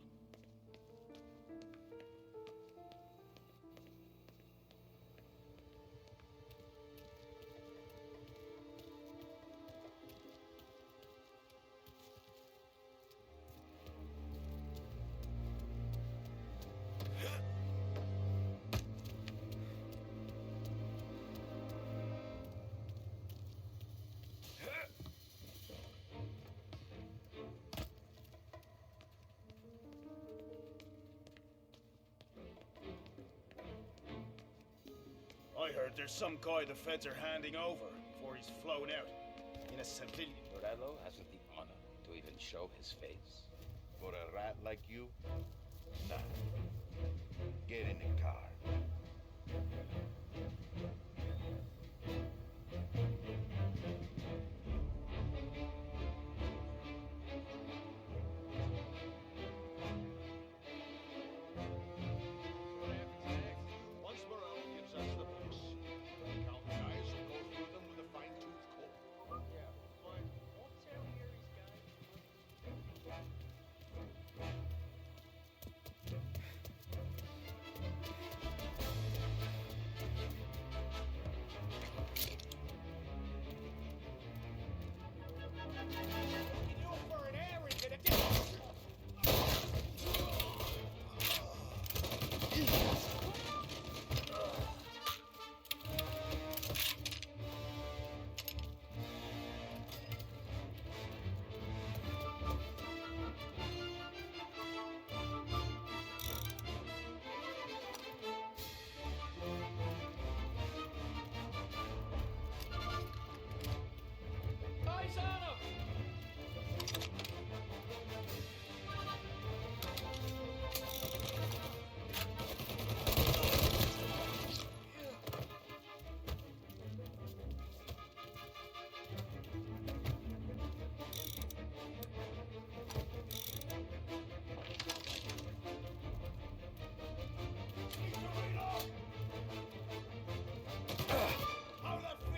[SPEAKER 18] I heard there's some guy the feds are handing over before he's flown out. In a civilian.
[SPEAKER 6] Morello hasn't the honor to even show his face.
[SPEAKER 19] For a rat like you? Nah. Get in the car.
[SPEAKER 18] Once Morello gives us the books, the account guys will go through them with a fine-tooth comb. Yeah, but won't tell Harry's guys.
[SPEAKER 5] Eyes on him!
[SPEAKER 18] How that feel?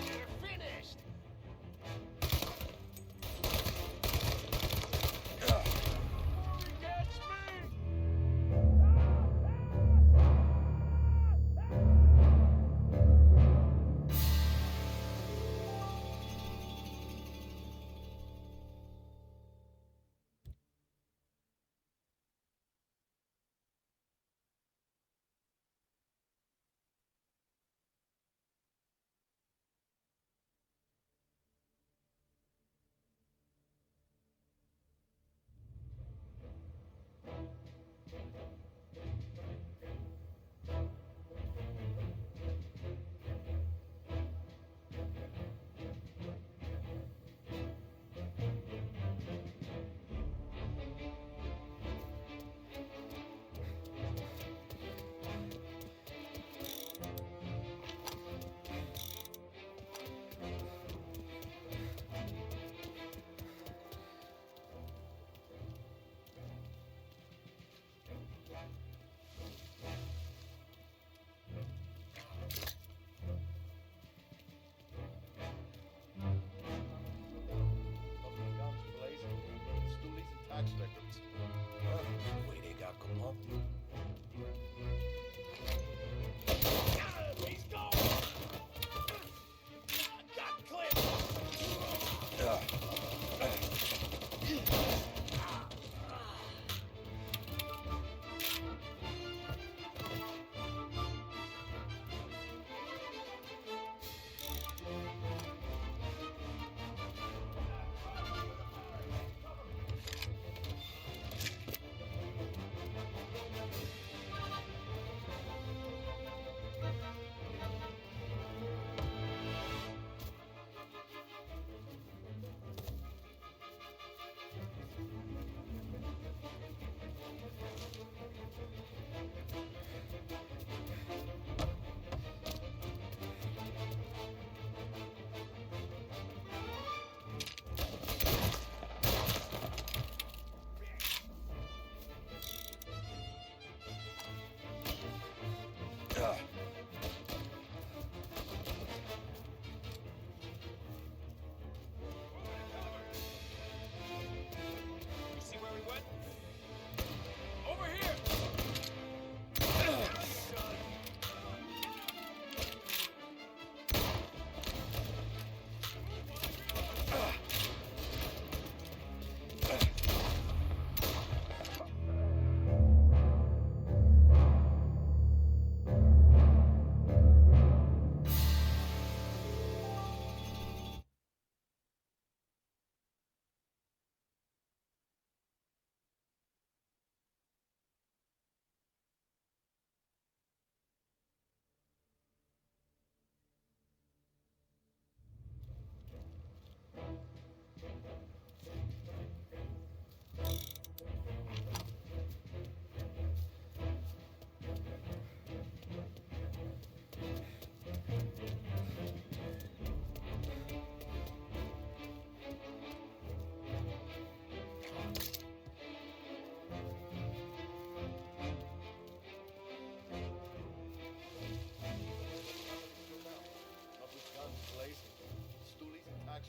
[SPEAKER 18] You're finished!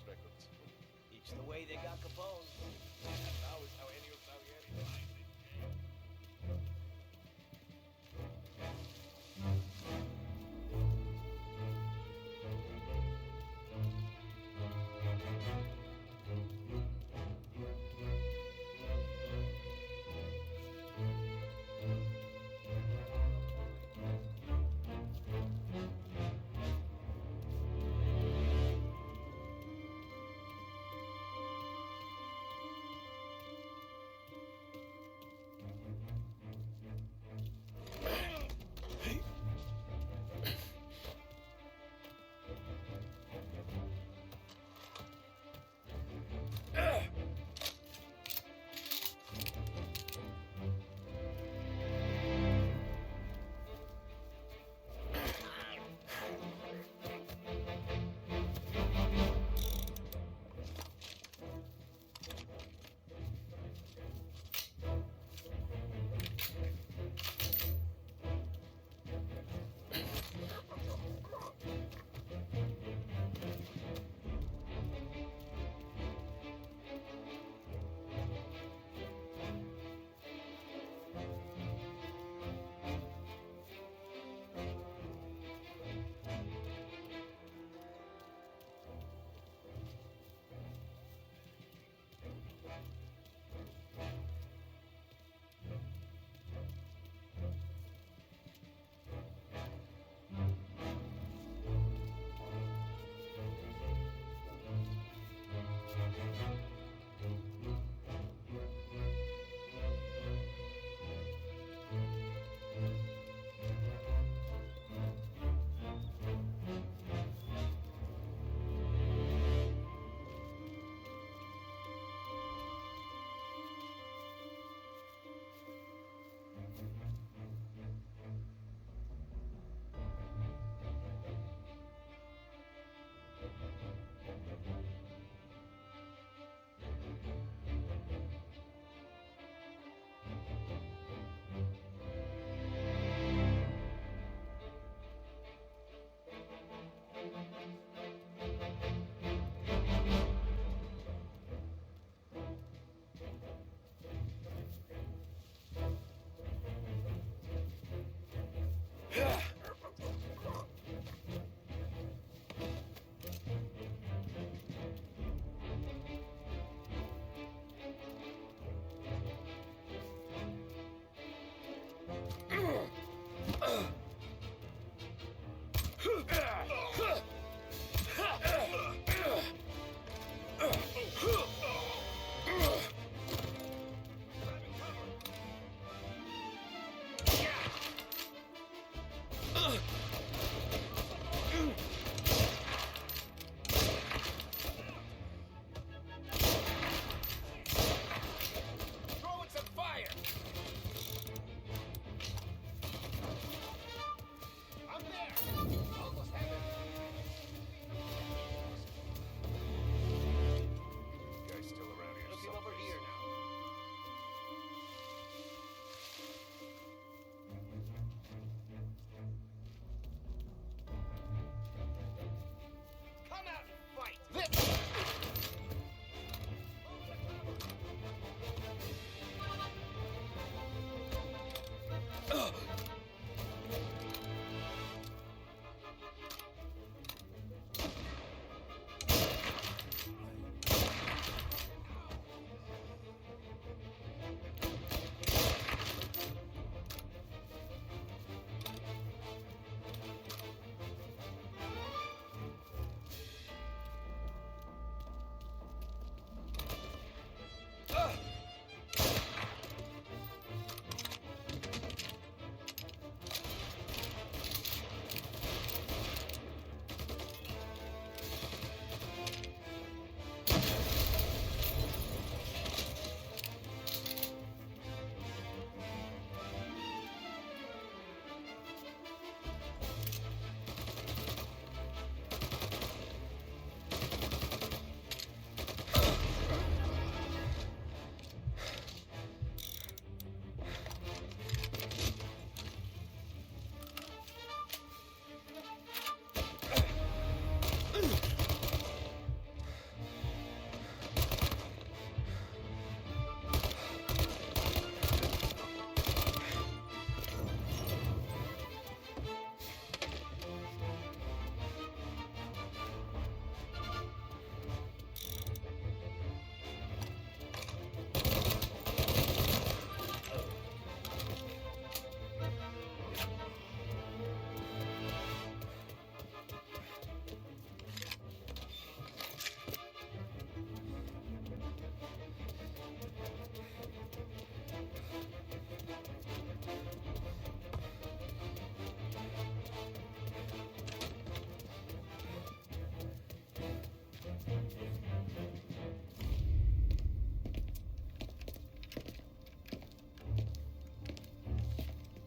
[SPEAKER 18] records.
[SPEAKER 4] Each the way they got Capone.
[SPEAKER 18] And now is how Ennio Salieri finds it.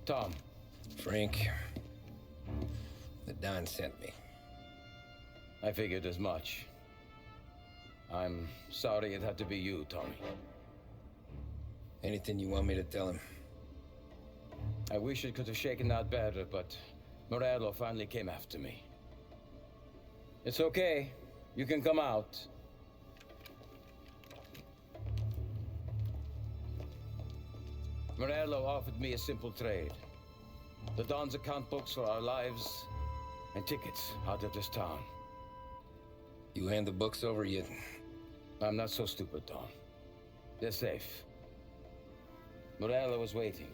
[SPEAKER 6] Tom.
[SPEAKER 1] Frank. The Don sent me.
[SPEAKER 6] I figured as much. I'm sorry it had to be you, Tommy.
[SPEAKER 1] Anything you want me to tell him?
[SPEAKER 6] I wish it could have shaken out better, but Morello finally came after me. It's okay. You can come out. Morello offered me a simple trade. The Don's account books for our lives and tickets out of this town.
[SPEAKER 1] You hand the books over yet?
[SPEAKER 6] I'm not so stupid, Don. They're safe. Morello was waiting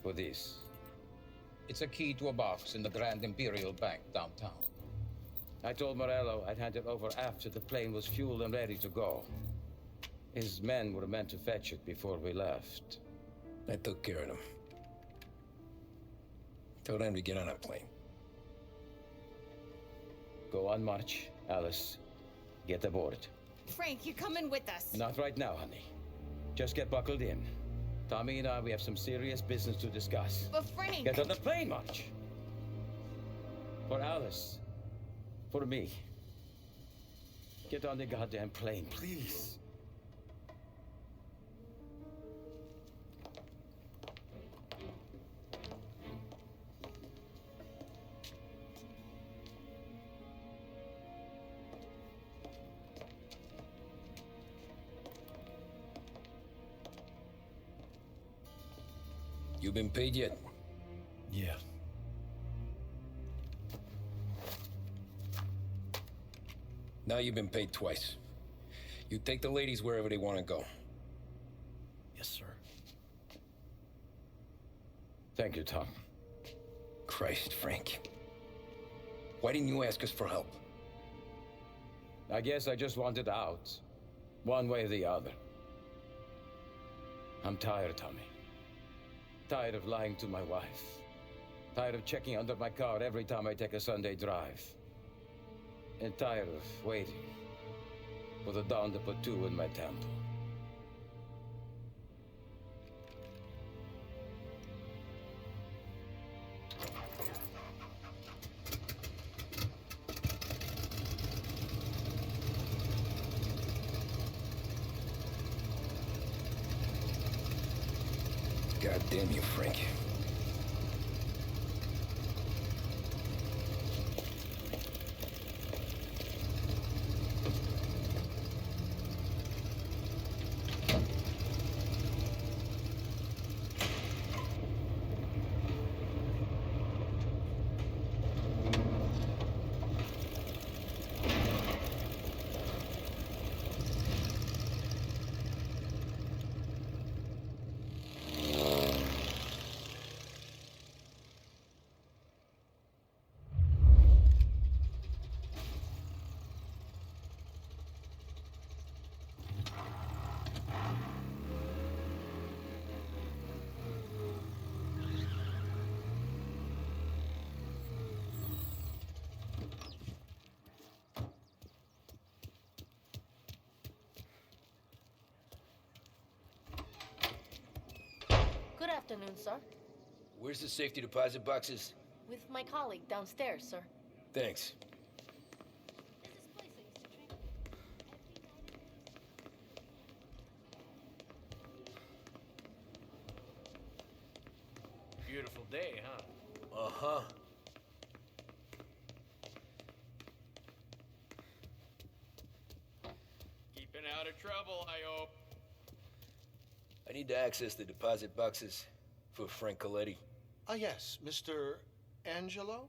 [SPEAKER 6] for this. It's a key to a box in the Grand Imperial Bank downtown. I told Morello I'd hand it over after the plane was fueled and ready to go. His men were meant to fetch it before we left.
[SPEAKER 1] I took care of them. Told them to get on a plane.
[SPEAKER 6] Go on, march. Alice, get aboard.
[SPEAKER 20] Frank, you're coming with us.
[SPEAKER 6] Not right now, honey. Just get buckled in. Tommy and I, we have some serious business to discuss.
[SPEAKER 20] But Frank...
[SPEAKER 6] Get on the plane, March. For Alice. For me. Get on the goddamn plane, please.
[SPEAKER 1] You been paid yet?
[SPEAKER 2] Yeah.
[SPEAKER 1] Now you've been paid twice. You take the ladies wherever they want to go.
[SPEAKER 2] Yes, sir.
[SPEAKER 6] Thank you, Tom.
[SPEAKER 1] Christ, Frank. Why didn't you ask us for help?
[SPEAKER 6] I guess I just wanted out. One way or the other. I'm tired, Tommy. Tired of lying to my wife. Tired of checking under my car every time I take a Sunday drive. And tired of waiting for the Don to put two in my temple.
[SPEAKER 1] God damn you, Frank.
[SPEAKER 21] Good afternoon, sir.
[SPEAKER 1] Where's the safety deposit boxes?
[SPEAKER 21] With my colleague downstairs, sir.
[SPEAKER 1] Thanks.
[SPEAKER 2] Beautiful day, huh?
[SPEAKER 1] Uh-huh.
[SPEAKER 5] Keeping out of trouble, I hope.
[SPEAKER 1] I need to access the deposit boxes for Frank Coletti.
[SPEAKER 18] Ah, yes, Mr. Angelo?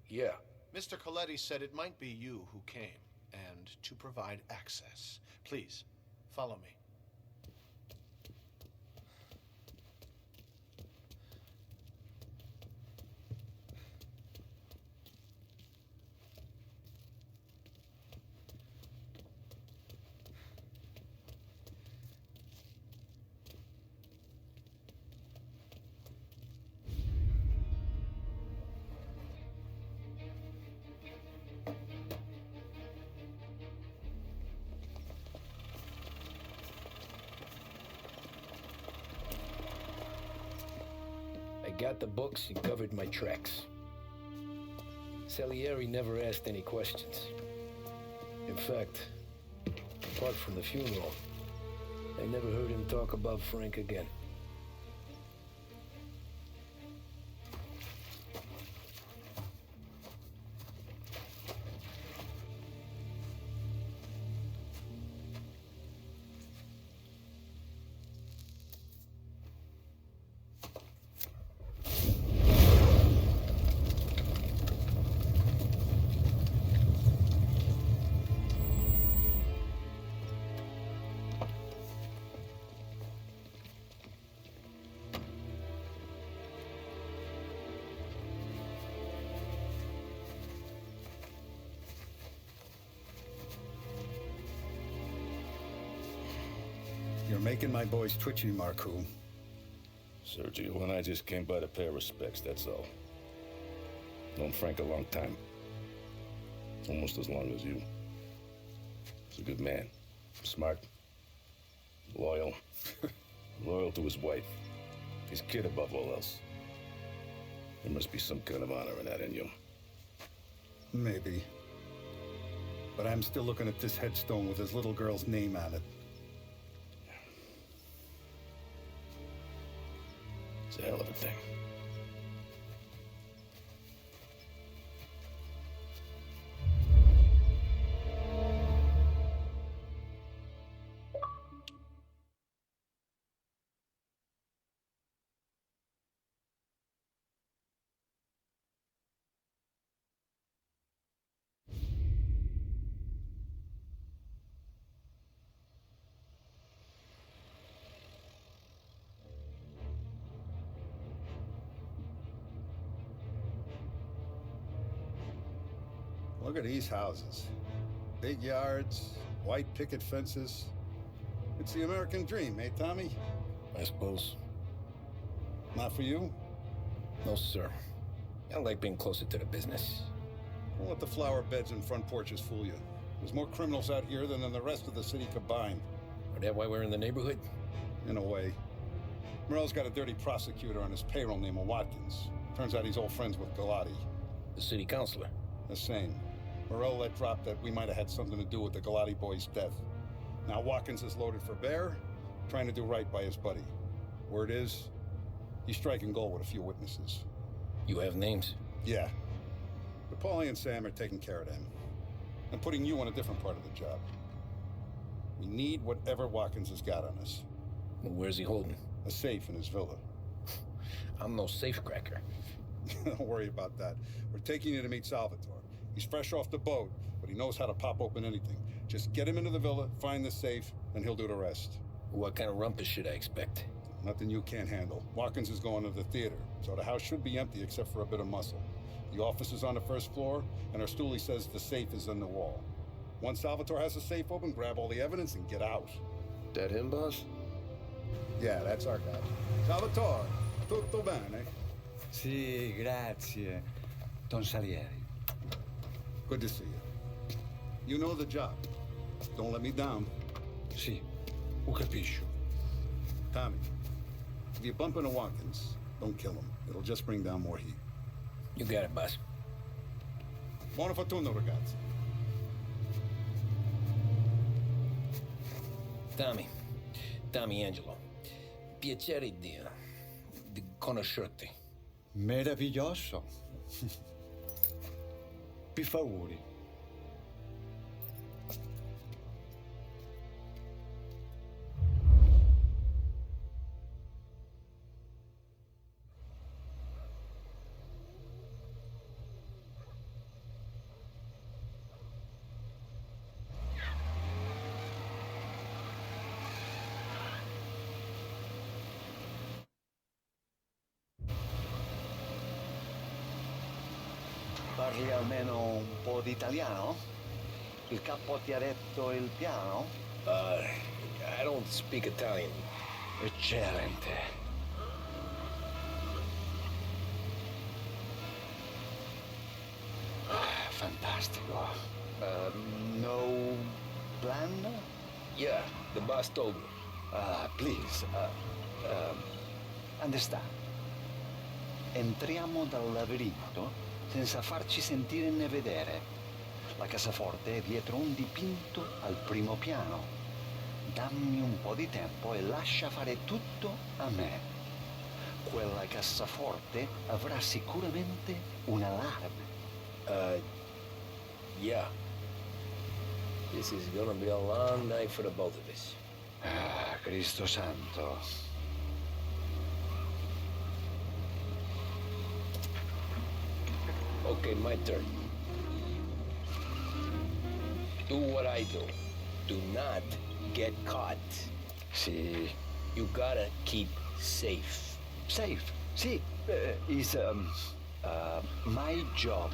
[SPEAKER 1] Yeah.
[SPEAKER 18] Mr. Coletti said it might be you who came, and to provide access. Please, follow me.
[SPEAKER 1] got the books and covered my tracks. Salieri never asked any questions. In fact, apart from the funeral, I never heard him talk about Frank again.
[SPEAKER 13] You're making my boys twitchy, Marcoux.
[SPEAKER 9] Sergio and I just came by to pay respects, that's all. Known Frank a long time. Almost as long as you. He's a good man. Smart. Loyal. Loyal to his wife. His kid above all else. There must be some kind of honor in that in you.
[SPEAKER 13] Maybe. But I'm still looking at this headstone with his little girl's name on it.
[SPEAKER 9] It's a hell of a thing.
[SPEAKER 13] Look at these houses. Big yards, white picket fences. It's the American dream, eh, Tommy?
[SPEAKER 1] I suppose.
[SPEAKER 13] Not for you?
[SPEAKER 1] No, sir. I like being closer to the business.
[SPEAKER 13] Don't let the flower beds and front porches fool you. There's more criminals out here than in the rest of the city combined.
[SPEAKER 1] Is that why we're in the neighborhood?
[SPEAKER 13] In a way. Morell's got a dirty prosecutor on his payroll named Watkins. Turns out he's old friends with Galati.
[SPEAKER 1] The city councilor?
[SPEAKER 13] The same. Morell let drop that we might have had something to do with the Galati boy's death. Now Watkins is loaded for bear, trying to do right by his buddy. Word is, he's striking gold with a few witnesses.
[SPEAKER 1] You have names?
[SPEAKER 13] Yeah. But Paulie and Sam are taking care of them. I'm putting you on a different part of the job. We need whatever Watkins has got on us.
[SPEAKER 1] Well, where's he holding?
[SPEAKER 13] A safe in his villa.
[SPEAKER 1] I'm no safecracker.
[SPEAKER 13] Don't worry about that. We're taking you to meet Salvatore. He's fresh off the boat, but he knows how to pop open anything. Just get him into the villa, find the safe, and he'll do the rest.
[SPEAKER 1] What kind of rumpus should I expect?
[SPEAKER 13] Nothing you can't handle. Watkins is going to the theater, so the house should be empty except for a bit of muscle. The office is on the first floor, and our stoolie says the safe is in the wall. Once Salvatore has the safe open, grab all the evidence and get out.
[SPEAKER 9] That him, boss?
[SPEAKER 13] Yeah, that's our guy. Salvatore, tutto bene?
[SPEAKER 6] Sì, grazie, Don Salieri.
[SPEAKER 13] Good to see you. You know the job. Don't let me down.
[SPEAKER 6] Sì, ho capisco.
[SPEAKER 13] Tommy, if you bump into Watkins, don't kill him. It'll just bring down more heat.
[SPEAKER 1] You got it, boss.
[SPEAKER 13] Buona fortuna, ragazzi.
[SPEAKER 1] Tommy Angelo. Piacere di conoscerti.
[SPEAKER 6] Meraviglioso. Per favore.
[SPEAKER 15] Parli almeno un po' di italiano? Il capo ti ha detto il piano?
[SPEAKER 1] I don't speak Italian.
[SPEAKER 15] Eccellente. Fantastico. No plan?
[SPEAKER 1] Yeah, the boss told me.
[SPEAKER 15] Please, understand.
[SPEAKER 3] Entriamo dal labirinto senza farci sentire né vedere. La cassaforte è dietro un dipinto al primo piano. Dammi un po' di tempo e lascia fare tutto a me. Quella cassaforte avrà sicuramente un allarme.
[SPEAKER 1] Yeah. This is gonna be a long night for the both of us.
[SPEAKER 3] Ah, Cristo santo.
[SPEAKER 1] Okay, my turn. Do what I do. Do not get caught.
[SPEAKER 3] Sì.
[SPEAKER 1] You gotta keep safe.
[SPEAKER 3] Safe? Sì. Is my job.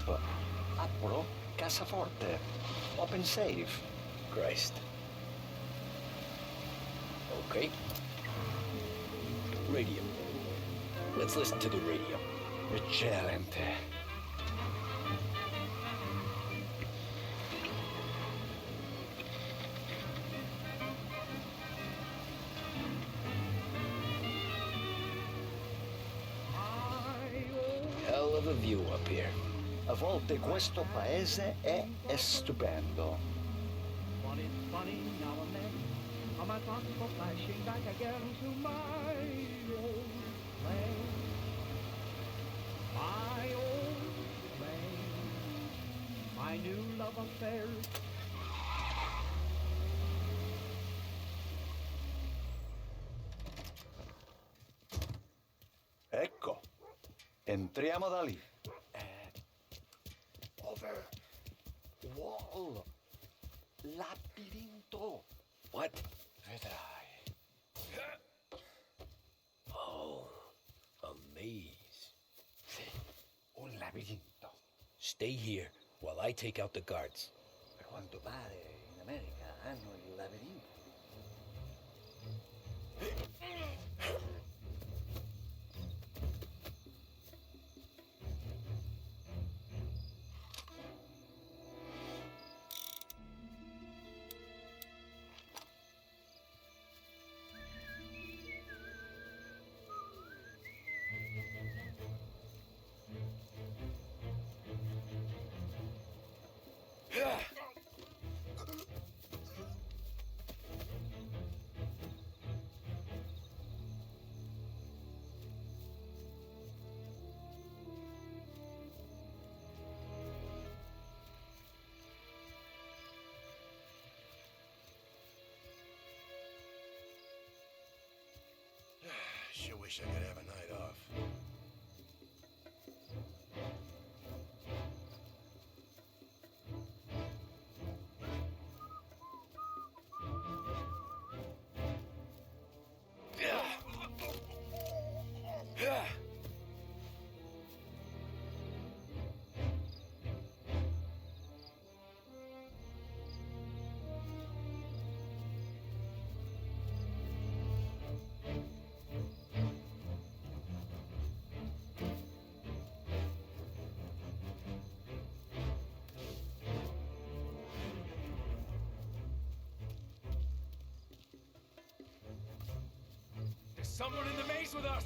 [SPEAKER 3] Apro cassaforte. Open safe.
[SPEAKER 1] Christ. Okay. Radio. Let's listen to the radio.
[SPEAKER 3] Eccellente.
[SPEAKER 1] Hell of a view up here.
[SPEAKER 3] A volte questo paese è stupendo.
[SPEAKER 22] But it's funny now and then, how my thoughts go flashing back again to my old land. My old land. My new love affair.
[SPEAKER 3] Ecco, entriamo da lì. Over. Wall. Labirinto.
[SPEAKER 1] What?
[SPEAKER 3] Vedrai.
[SPEAKER 1] Oh, a maze.
[SPEAKER 3] Sì, un labirinto.
[SPEAKER 1] Stay here while I take out the guards.
[SPEAKER 3] Per quanto pare in America hanno il labirinto.
[SPEAKER 2] Sure wish I could have a night off.
[SPEAKER 23] There's someone in the maze with us!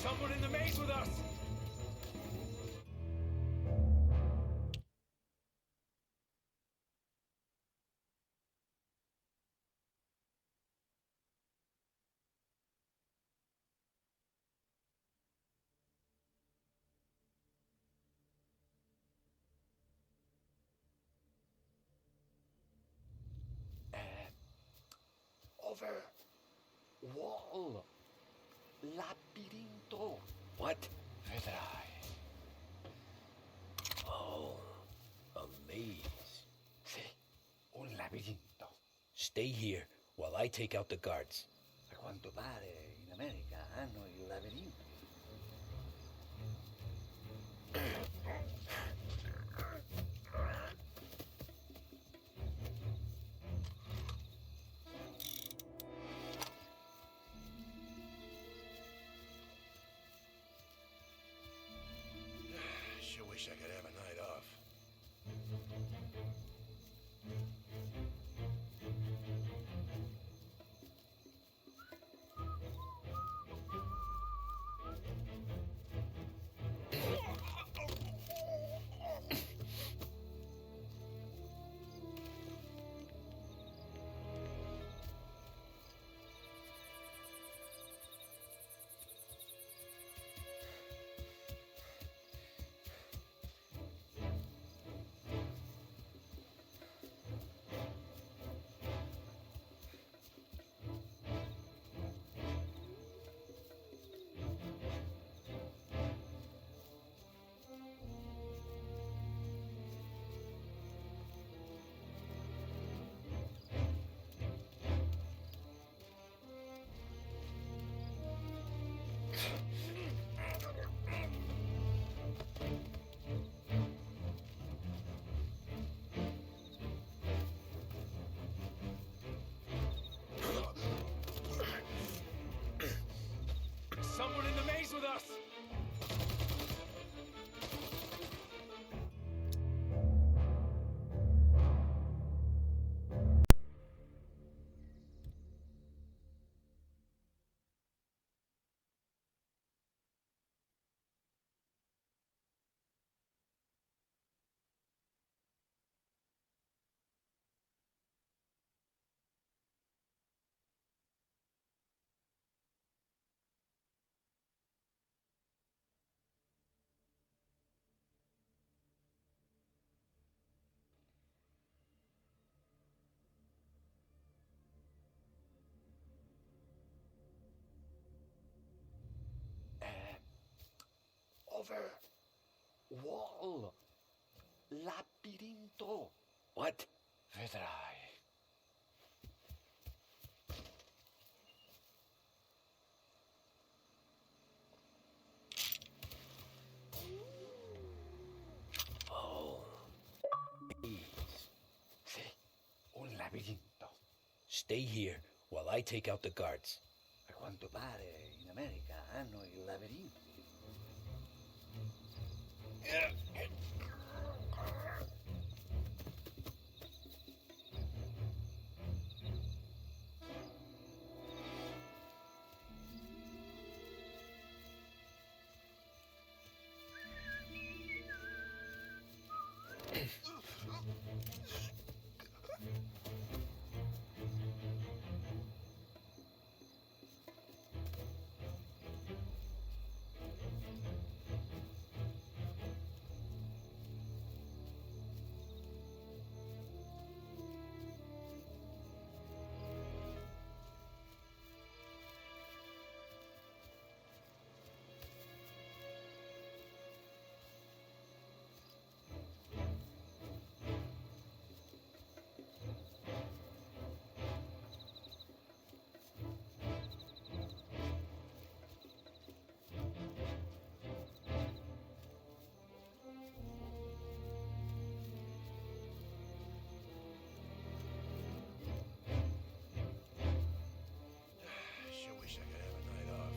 [SPEAKER 23] Someone in the maze with us!
[SPEAKER 3] Over. Wall. Labirinto.
[SPEAKER 1] What?
[SPEAKER 3] Vedrai.
[SPEAKER 1] Oh, a maze.
[SPEAKER 3] Sì, labirinto.
[SPEAKER 1] Stay here while I take out the guards.
[SPEAKER 3] A quanto pare in America hanno il labirinto.
[SPEAKER 2] Sure wish I could have a night off.
[SPEAKER 23] Someone in the maze with us!
[SPEAKER 3] Over wall. Labirinto.
[SPEAKER 1] What?
[SPEAKER 3] Vedrai.
[SPEAKER 1] Oh.
[SPEAKER 3] Sì, un labirinto.
[SPEAKER 1] Stay here while I take out the guards.
[SPEAKER 3] A quanto pare in America hanno il labirinto.
[SPEAKER 2] Sure wish I could have a night off.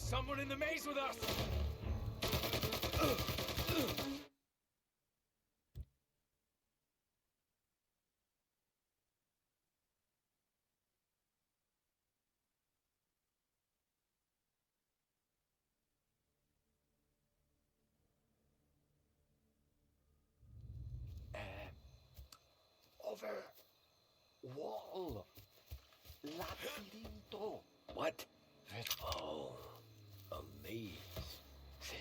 [SPEAKER 23] someone in the maze with us!
[SPEAKER 3] Over wall. Labirinto.
[SPEAKER 1] What? Oh, a maze.
[SPEAKER 3] Sì,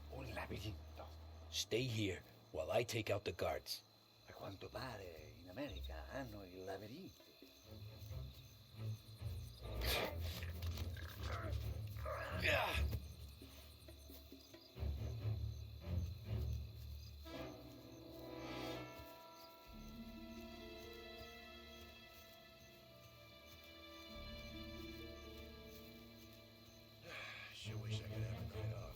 [SPEAKER 3] un labirinto.
[SPEAKER 1] Stay here while I take out the guards.
[SPEAKER 3] A quanto pare in America hanno i labirinti.
[SPEAKER 19] Sure wish I could have a night off.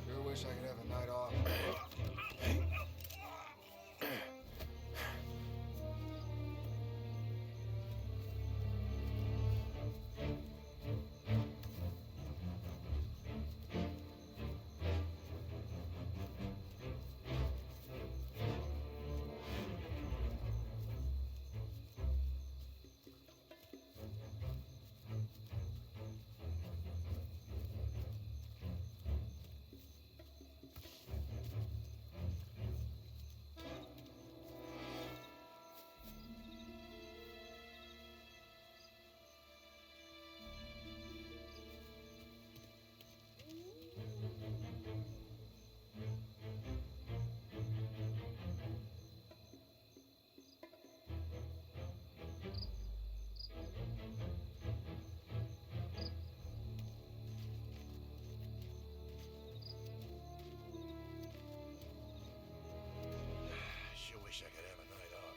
[SPEAKER 7] Sure wish I could have a night off.
[SPEAKER 19] Sure wish I could have a night off.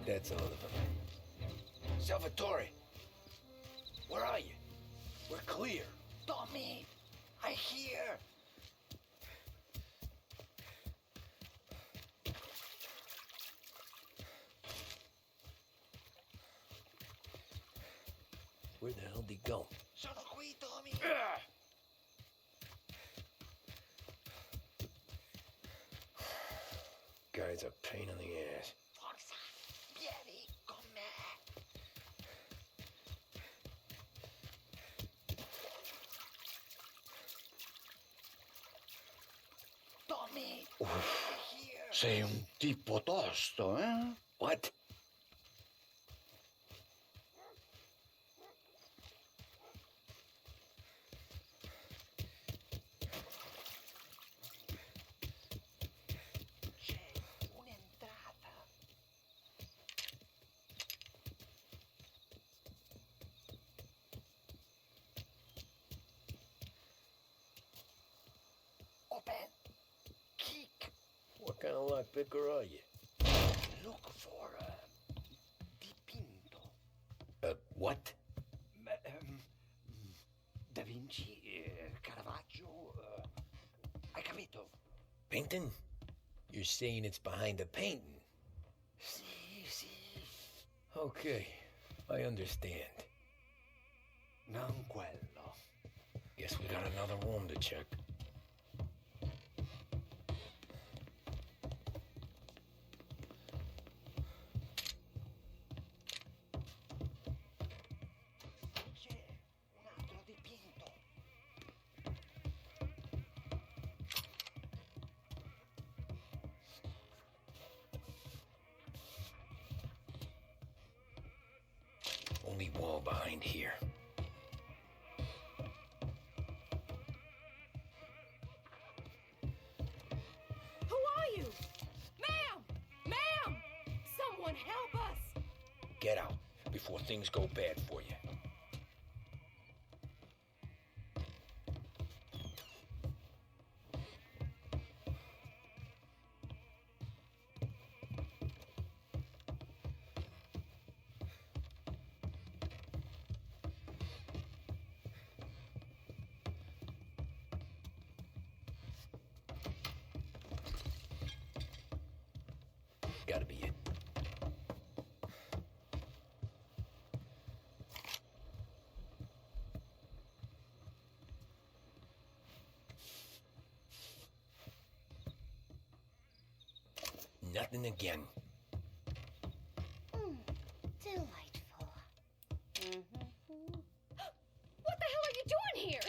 [SPEAKER 1] That's all of them. Salvatore! Where are you? We're clear.
[SPEAKER 3] Tommy, I hear.
[SPEAKER 2] guy's a pain in the ass.
[SPEAKER 3] Forza, vieni con me. Tommy, sei un tipo tosto, eh?
[SPEAKER 2] What?
[SPEAKER 3] Open. Kick.
[SPEAKER 2] What kind of lockpicker are you?
[SPEAKER 3] Look for dipinto.
[SPEAKER 2] What?
[SPEAKER 3] Da Vinci, Caravaggio. Hai capito?
[SPEAKER 2] Painting? You're saying it's behind a painting?
[SPEAKER 3] Sì, sì.
[SPEAKER 2] Okay, I understand.
[SPEAKER 3] Non quello.
[SPEAKER 2] Guess we got another room to check. Only wall behind here.
[SPEAKER 7] Who are you? Ma'am! Ma'am! Someone help us!
[SPEAKER 2] Get out before things go bad for you. Gotta be it. Nothing again.
[SPEAKER 7] Delightful. What the hell are you doing here?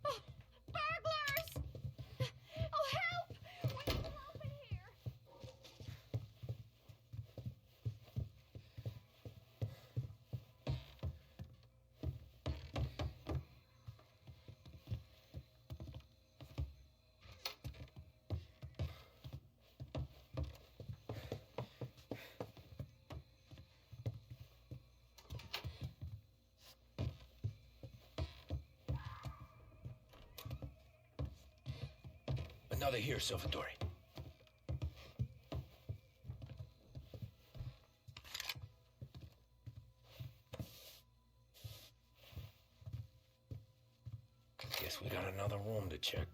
[SPEAKER 7] Oh, burglars! Oh, help! We need help in here!
[SPEAKER 2] Another here, Salvatore. Guess we got another room to check.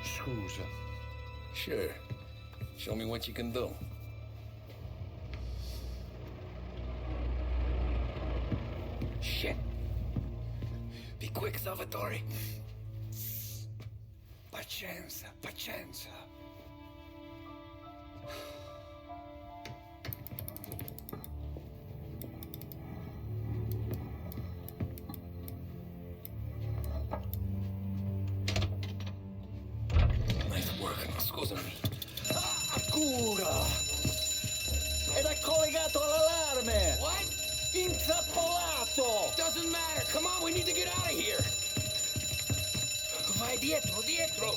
[SPEAKER 13] Scusa.
[SPEAKER 1] Sure. Show me what you can do. Shit. Be quick, Salvatore.
[SPEAKER 13] Pazienza, pazienza.
[SPEAKER 1] Nice work. Scusami.
[SPEAKER 3] Cura! Ed è collegato all'allarme!
[SPEAKER 1] What?
[SPEAKER 3] Intrappolato!
[SPEAKER 1] Doesn't matter. Come on, we need to get out of here. Vai dietro, dietro.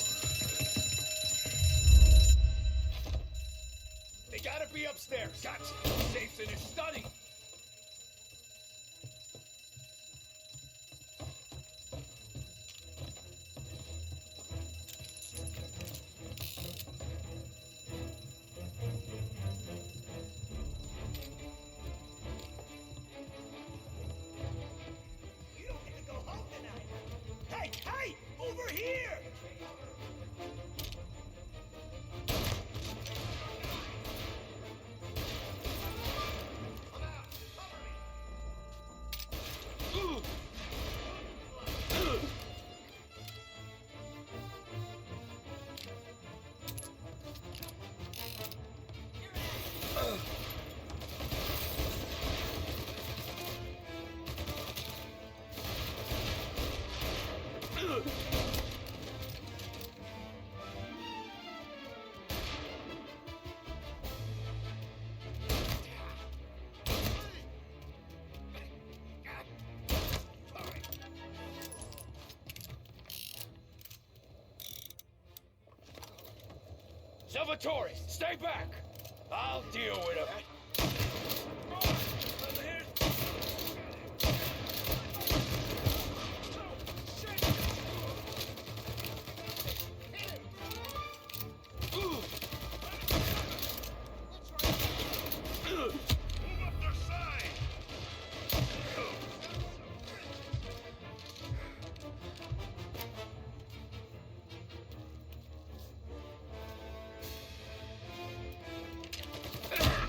[SPEAKER 23] They gotta be upstairs. Gotcha. Safe's in his study. here!
[SPEAKER 1] Salvatore, stay back! I'll deal with him.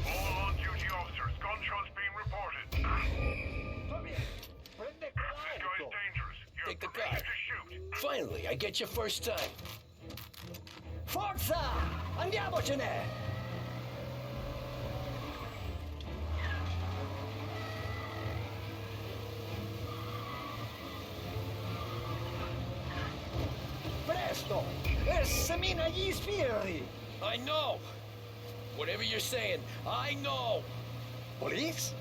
[SPEAKER 17] All on-duty officers, gunshots being reported. This guy is dangerous. You have
[SPEAKER 1] Take the
[SPEAKER 17] permission
[SPEAKER 1] guy.
[SPEAKER 17] to shoot.
[SPEAKER 1] Finally, I get your first time.
[SPEAKER 3] Forza! Andiamocene! Presto! E semina gli sbirri!
[SPEAKER 1] I know! Whatever you're saying, I know!
[SPEAKER 3] Police?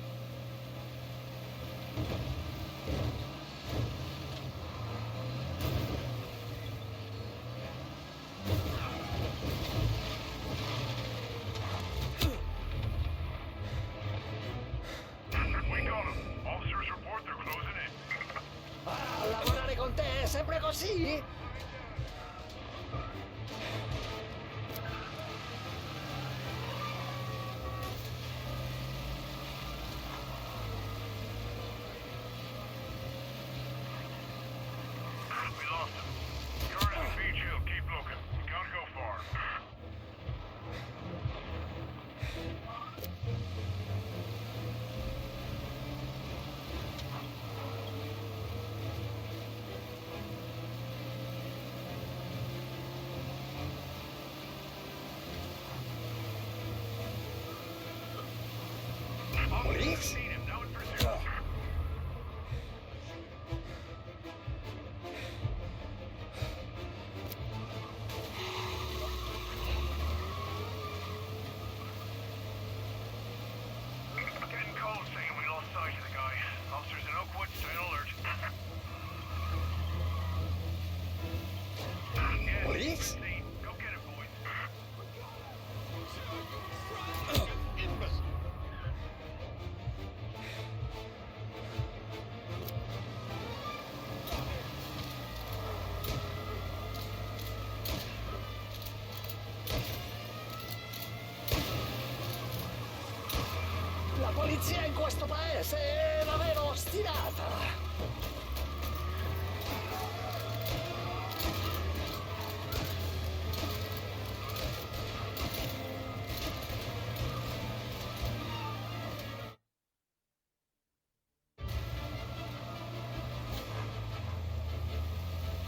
[SPEAKER 17] We got him. Officers report they're closing in.
[SPEAKER 3] Ah, lavorare con te è sempre così?
[SPEAKER 17] We lost him. You're in Beach Hill. Keep looking. You can't go far.
[SPEAKER 3] Police?
[SPEAKER 17] Seen him. Now in pursuit. Getting cold saying we lost sight of the guy. Officers in Oakwood, stay on alert. Yeah,
[SPEAKER 3] Police?
[SPEAKER 17] seen. Go get him, boys.
[SPEAKER 3] La polizia in questo paese è davvero ostinata!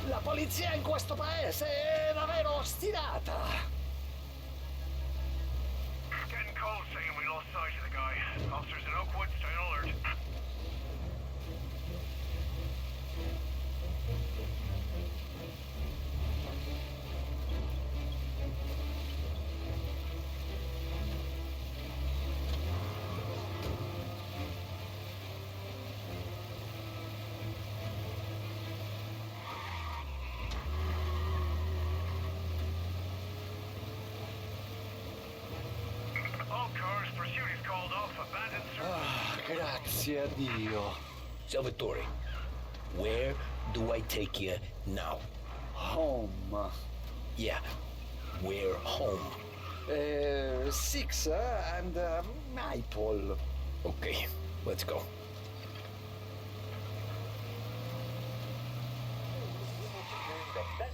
[SPEAKER 3] La polizia in questo paese è davvero ostinata!
[SPEAKER 17] Getting cold saying we lost sight of the guy. Officers in Oakwood, stay on alert. All cars, pursuit is called off. Abandoned service.
[SPEAKER 3] Grazie a Dio.
[SPEAKER 1] Salvatore, where do I take you now?
[SPEAKER 3] Home.
[SPEAKER 1] Yeah, where home?
[SPEAKER 3] Six and Maple.
[SPEAKER 1] Okay, let's go.
[SPEAKER 14] The best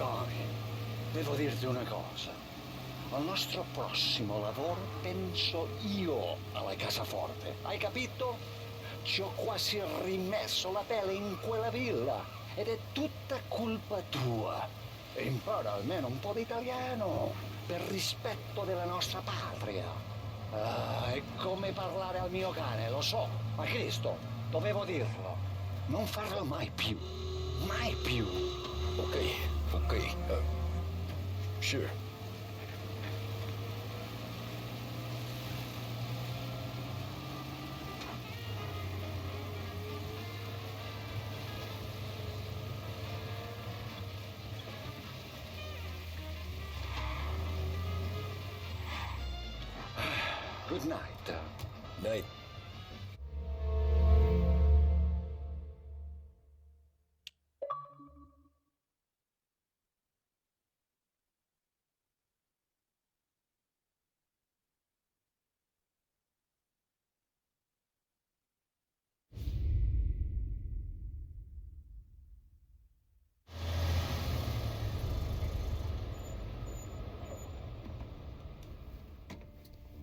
[SPEAKER 3] Tommy, devo dirti una cosa. Al nostro prossimo lavoro penso io alla cassaforte. Hai capito? Ci ho quasi rimesso la pelle in quella villa ed è tutta colpa tua. E impara almeno un po' di italiano per rispetto della nostra patria. Ah, è come parlare al mio cane, lo so, ma Cristo, dovevo dirlo. Non farlo mai più. Mai più.
[SPEAKER 1] Okay. Sure.
[SPEAKER 3] Good night.
[SPEAKER 1] Night.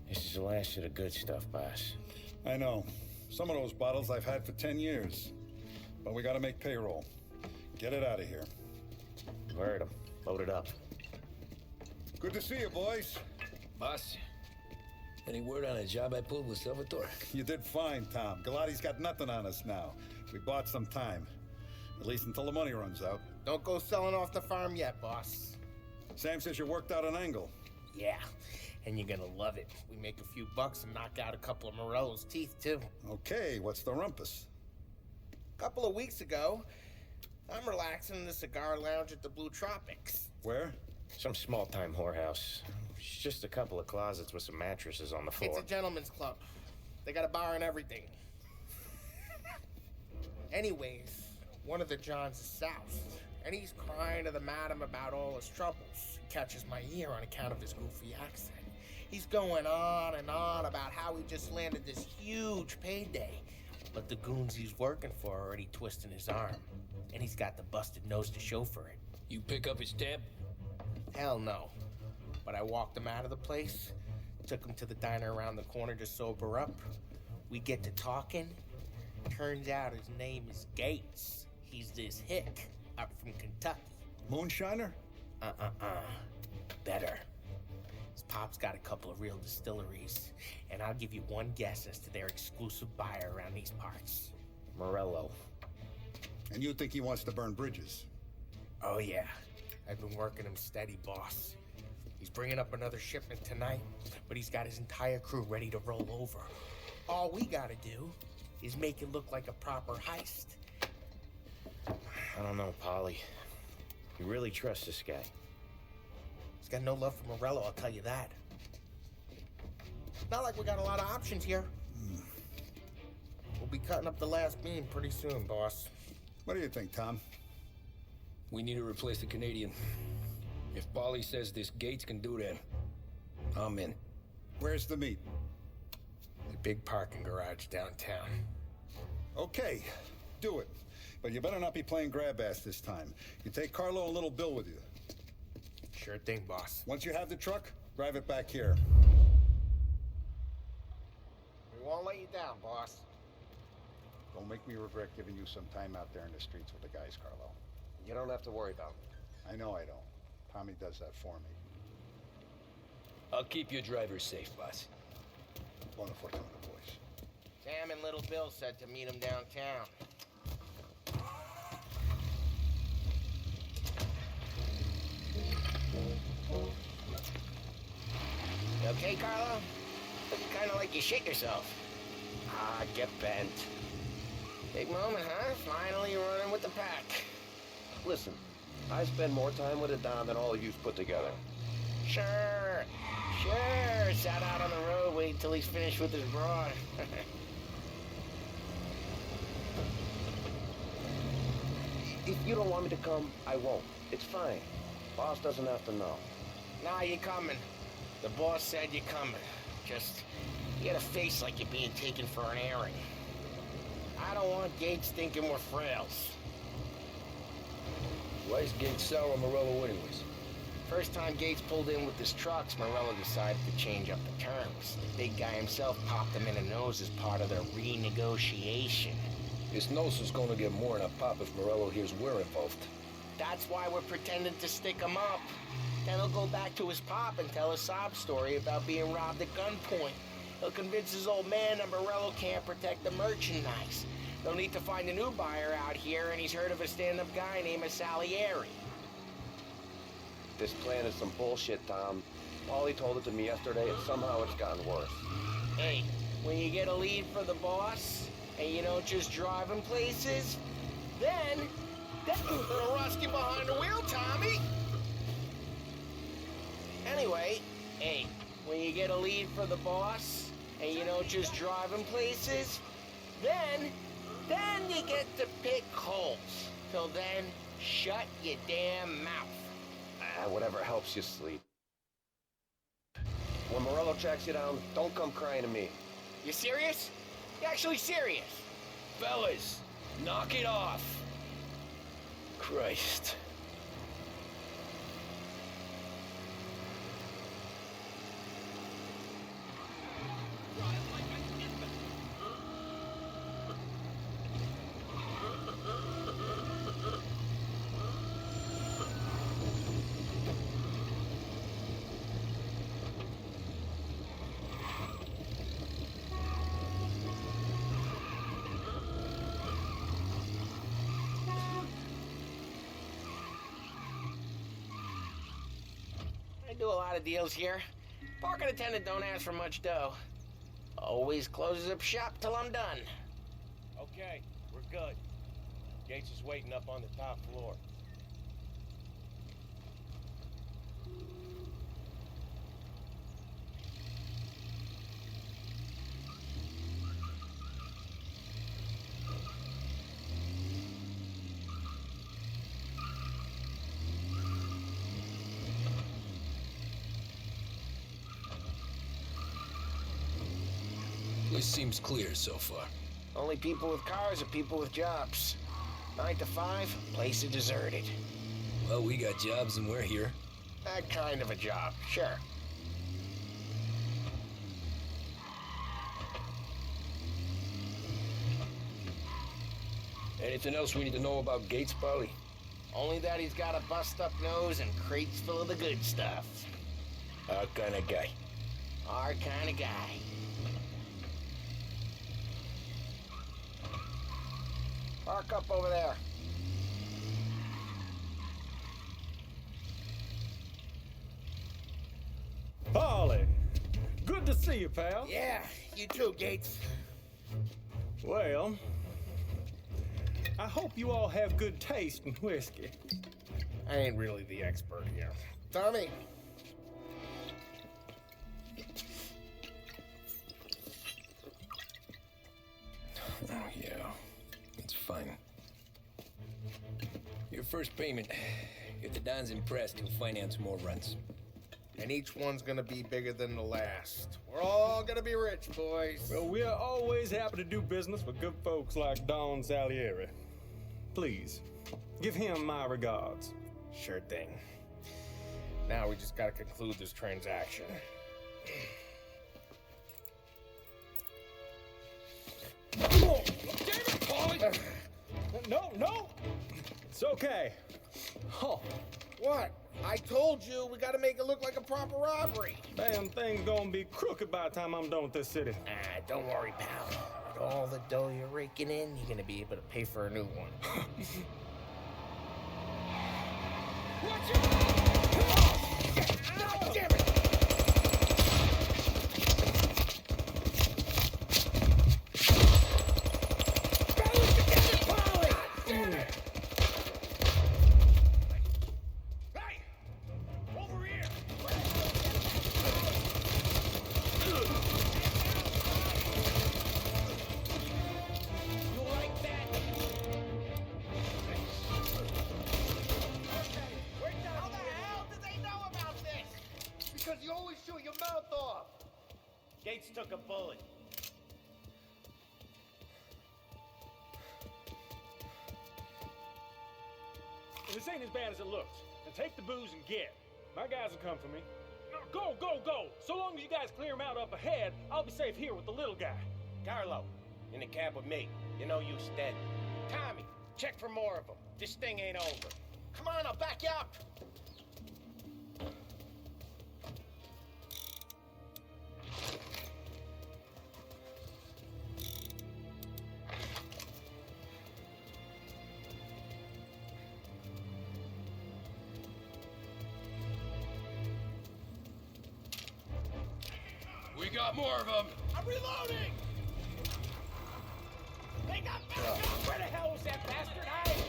[SPEAKER 6] This is the last of the good stuff, boss.
[SPEAKER 13] I know. Some of those bottles I've had for 10 years. But we gotta make payroll. Get it out of here.
[SPEAKER 6] Heard him. Load it up.
[SPEAKER 13] Good to see you, boys.
[SPEAKER 1] Boss, any word on a job I pulled with Salvatore?
[SPEAKER 13] You did fine, Tom. Galati's got nothing on us now. We bought some time. At least until the money runs out.
[SPEAKER 8] Don't go selling off the farm yet, boss.
[SPEAKER 13] Sam says you worked out an angle.
[SPEAKER 8] Yeah, and you're gonna love it. We make a few bucks and knock out a couple of Morello's teeth, too.
[SPEAKER 13] Okay, what's the rumpus?
[SPEAKER 8] A couple of weeks ago, I'm relaxing in the cigar lounge at the Blue Tropics.
[SPEAKER 13] Where?
[SPEAKER 6] Some small-time whorehouse. It's just a couple of closets with some mattresses on the floor.
[SPEAKER 8] It's a gentleman's club. They got a bar and everything. Anyways, one of the Johns is soused, and he's crying to the madam about all his troubles. He catches my ear on account of his goofy accent. He's going on and on about how he just landed this huge payday. But the goons he's working for are already twisting his arm. And he's got the busted nose to show for it.
[SPEAKER 1] You pick up his tab?
[SPEAKER 8] Hell no. But I walked him out of the place, took him to the diner around the corner to sober up. We get to talking. Turns out his name is Gates. He's this hick up from Kentucky.
[SPEAKER 13] Moonshiner?
[SPEAKER 8] Better. His pop's got a couple of real distilleries, and I'll give you one guess as to their exclusive buyer around these parts. Morello.
[SPEAKER 13] And you think he wants to burn bridges?
[SPEAKER 8] Oh, yeah. I've been working him steady, boss. He's bringing up another shipment tonight, but he's got his entire crew ready to roll over. All we gotta do is make it look like a proper heist.
[SPEAKER 6] I don't know, Polly. You really trust this guy?
[SPEAKER 8] He's got no love for Morello, I'll tell you that. Not like we got a lot of options here. We'll be cutting up the last beam pretty soon, boss.
[SPEAKER 13] What do you think, Tom?
[SPEAKER 1] We need to replace the Canadian. If Polly says this Gates can do that, I'm in.
[SPEAKER 13] Where's the meet?
[SPEAKER 8] The big parking garage downtown.
[SPEAKER 13] Okay, do it. But you better not be playing grab ass this time. You take Carlo and Little Bill with you.
[SPEAKER 8] Sure thing, boss.
[SPEAKER 13] Once you have the truck, drive it back here.
[SPEAKER 8] We won't let you down, boss.
[SPEAKER 13] Don't make me regret giving you some time out there in the streets with the guys, Carlo.
[SPEAKER 10] You don't have to worry about
[SPEAKER 13] I know I don't. Tommy does that for me.
[SPEAKER 1] I'll keep your driver safe, boss.
[SPEAKER 13] Buona fortuna, boys.
[SPEAKER 8] Sam and Little Bill said to meet him downtown. You okay, Carlo? Looking kind of like you shit yourself.
[SPEAKER 10] Ah, get bent.
[SPEAKER 8] Big moment, huh? Finally running with the pack.
[SPEAKER 10] Listen, I spend more time with a Don than all of you put together.
[SPEAKER 8] Sure. Sat out on the road, wait till he's finished with his broad.
[SPEAKER 10] If you don't want me to come, I won't. It's fine. Boss doesn't have to know.
[SPEAKER 8] Nah, you're coming. The boss said you're coming. Just, you got a face like you're being taken for an airing. I don't want Gates thinking we're frails.
[SPEAKER 1] Why is Gates sour on Morello anyways?
[SPEAKER 8] First time Gates pulled in with his trucks, Morello decided to change up the terms. The big guy himself popped him in the nose as part of their renegotiation.
[SPEAKER 1] His nose is gonna get more than a pop if Morello hears we're involved.
[SPEAKER 8] That's why we're pretending to stick him up. Then he'll go back to his pop and tell a sob story about being robbed at gunpoint. He'll convince his old man that Morello can't protect the merchandise. They'll need to find a new buyer out here, and he's heard of a stand-up guy named Salieri.
[SPEAKER 10] This plan is some bullshit, Tom. Paulie told it to me yesterday, and somehow it's gotten worse.
[SPEAKER 8] Hey, when you get a lead for the boss, and you don't just drive him places, then it'll rust you behind the wheel, Tommy. Anyway, hey, when you get a lead for the boss, and you don't just drive him places, then you get to pick holes. Till then, shut your damn mouth.
[SPEAKER 10] Whatever helps you sleep. When Morello tracks you down, don't come crying to me.
[SPEAKER 8] You serious? You actually serious?
[SPEAKER 1] Fellas, knock it off. Christ.
[SPEAKER 8] I do a lot of deals here. Parking attendant don't ask for much dough. Always closes up shop till I'm done.
[SPEAKER 4] Okay, we're good. Gates is waiting up on the top floor.
[SPEAKER 1] This seems clear so far.
[SPEAKER 8] Only people with cars are people with jobs. 9 to 5, place is deserted.
[SPEAKER 1] Well, we got jobs and we're here.
[SPEAKER 8] That kind of a job, sure.
[SPEAKER 1] Anything else we need to know about Gates, Paulie?
[SPEAKER 8] Only that he's got a bust-up nose and crates full of the good stuff.
[SPEAKER 1] Our kind of guy.
[SPEAKER 8] Our kind of guy. Park up over there.
[SPEAKER 11] Paulie, good to see you, pal.
[SPEAKER 8] Yeah, you too, Gates.
[SPEAKER 11] Well, I hope you all have good taste in whiskey.
[SPEAKER 8] I ain't really the expert here. Tommy.
[SPEAKER 1] Oh, yeah. It's fine. Your first payment. If the Don's impressed, he'll finance more runs.
[SPEAKER 8] And each one's gonna be bigger than the last. We're all gonna be rich, boys.
[SPEAKER 11] Well, we are always happy to do business with good folks like Don Salieri. Please, give him my regards.
[SPEAKER 8] Sure thing. Now we just gotta conclude this transaction.
[SPEAKER 11] Oh, damn it, Paulie! No! It's okay. Oh.
[SPEAKER 8] What? I told you, we gotta make it look like a proper robbery.
[SPEAKER 11] Damn thing's gonna be crooked by the time I'm done with this city.
[SPEAKER 8] Don't worry, pal. With all the dough you're raking in, you're gonna be able to pay for a new one. Watch out! Oh, damn it!
[SPEAKER 19] Because you always shoot your mouth off.
[SPEAKER 4] Gates took a bullet.
[SPEAKER 11] This ain't as bad as it looks. Now take the booze and get. My guys will come for me. Go, go, go! So long as you guys clear him out up ahead, I'll be safe here with the little guy.
[SPEAKER 4] Carlo, in the cab with me. You know you dead.
[SPEAKER 8] Tommy, check for more of them. This thing ain't over. Come on, I'll back you up.
[SPEAKER 2] We got more of them.
[SPEAKER 8] I'm reloading! They got backup! Where the hell was that bastard hiding?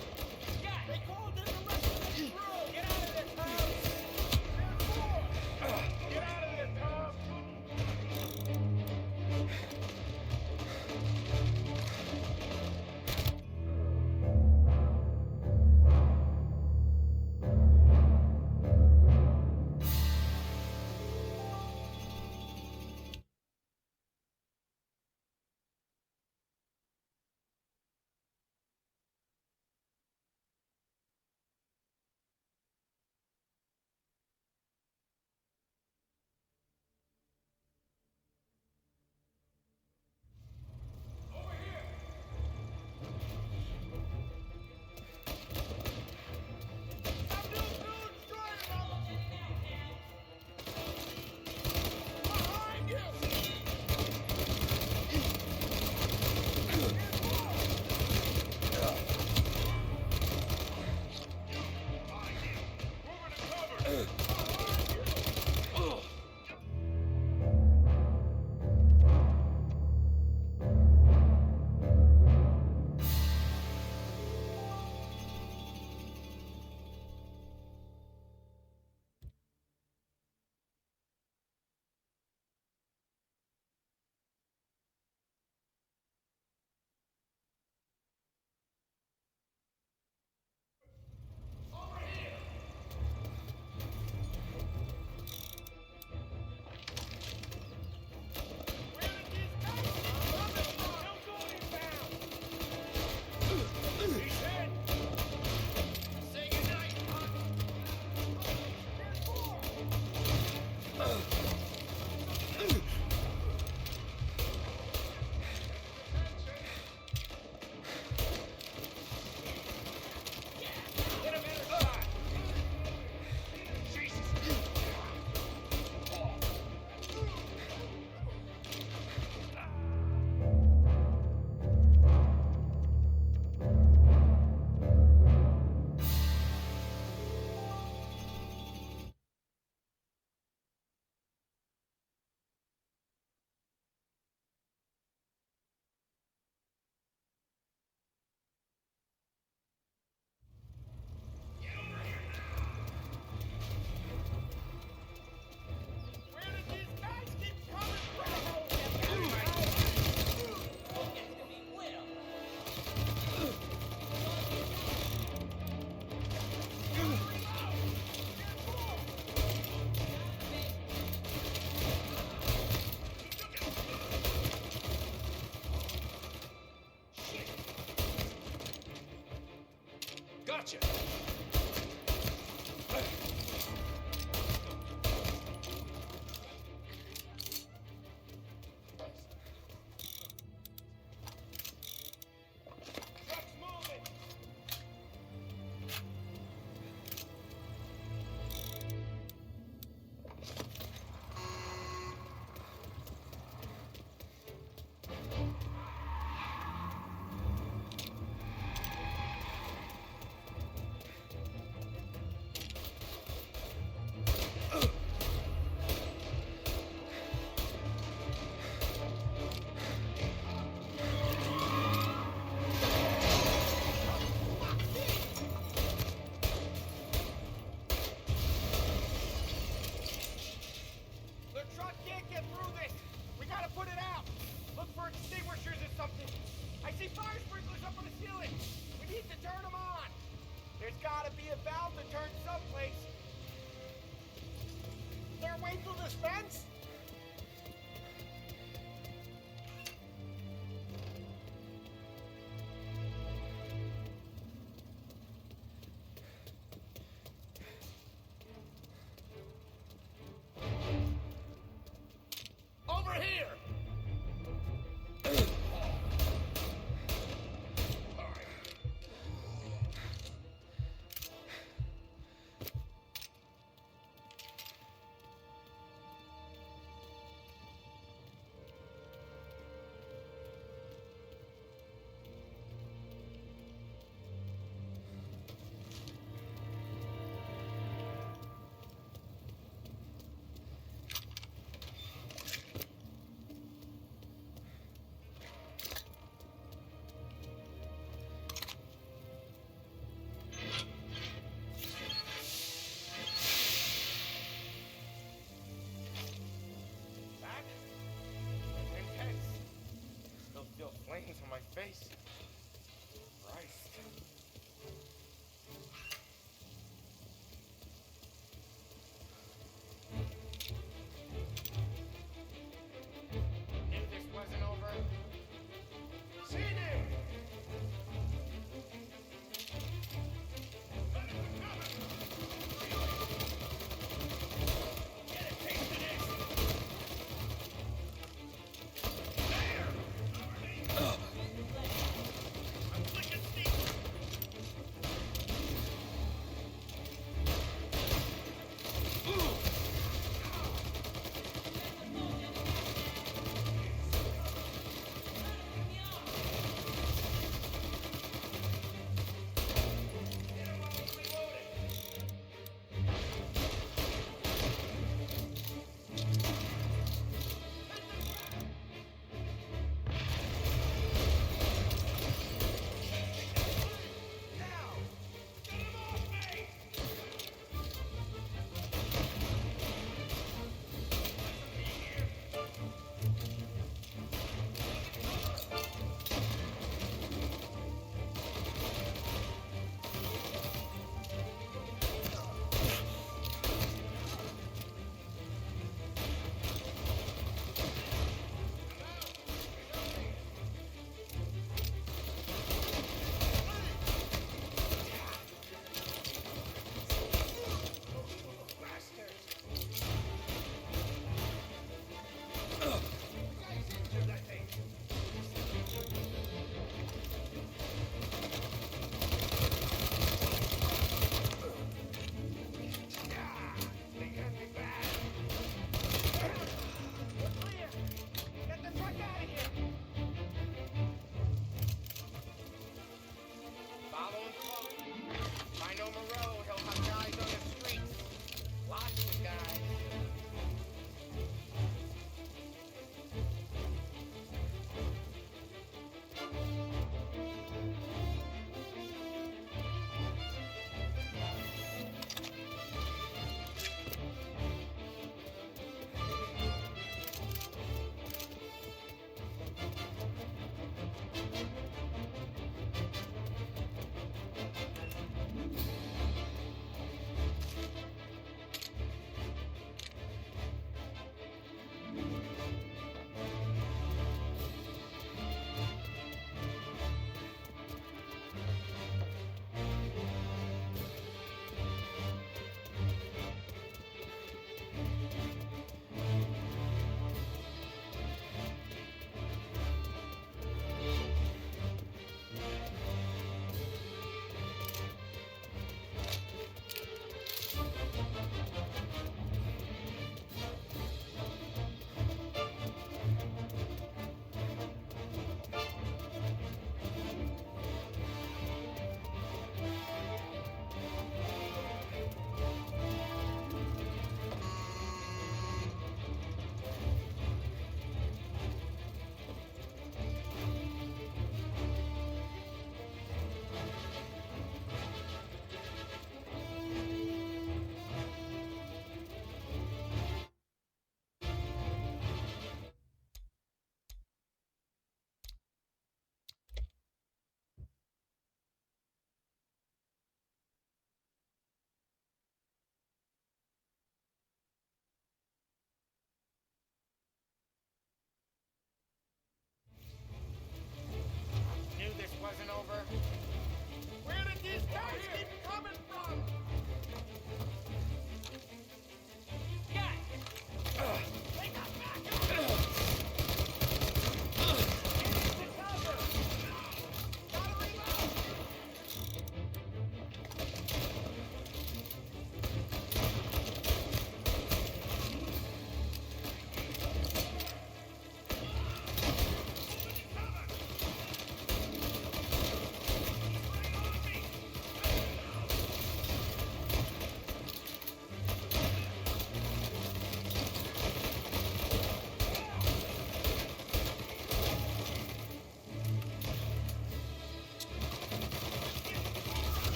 [SPEAKER 8] They called in the rest of the crew! Get out of there, Tom! Get out of there, Tom!
[SPEAKER 2] Gotcha!
[SPEAKER 8] Fence? face. Christ. If this wasn't over. Cine!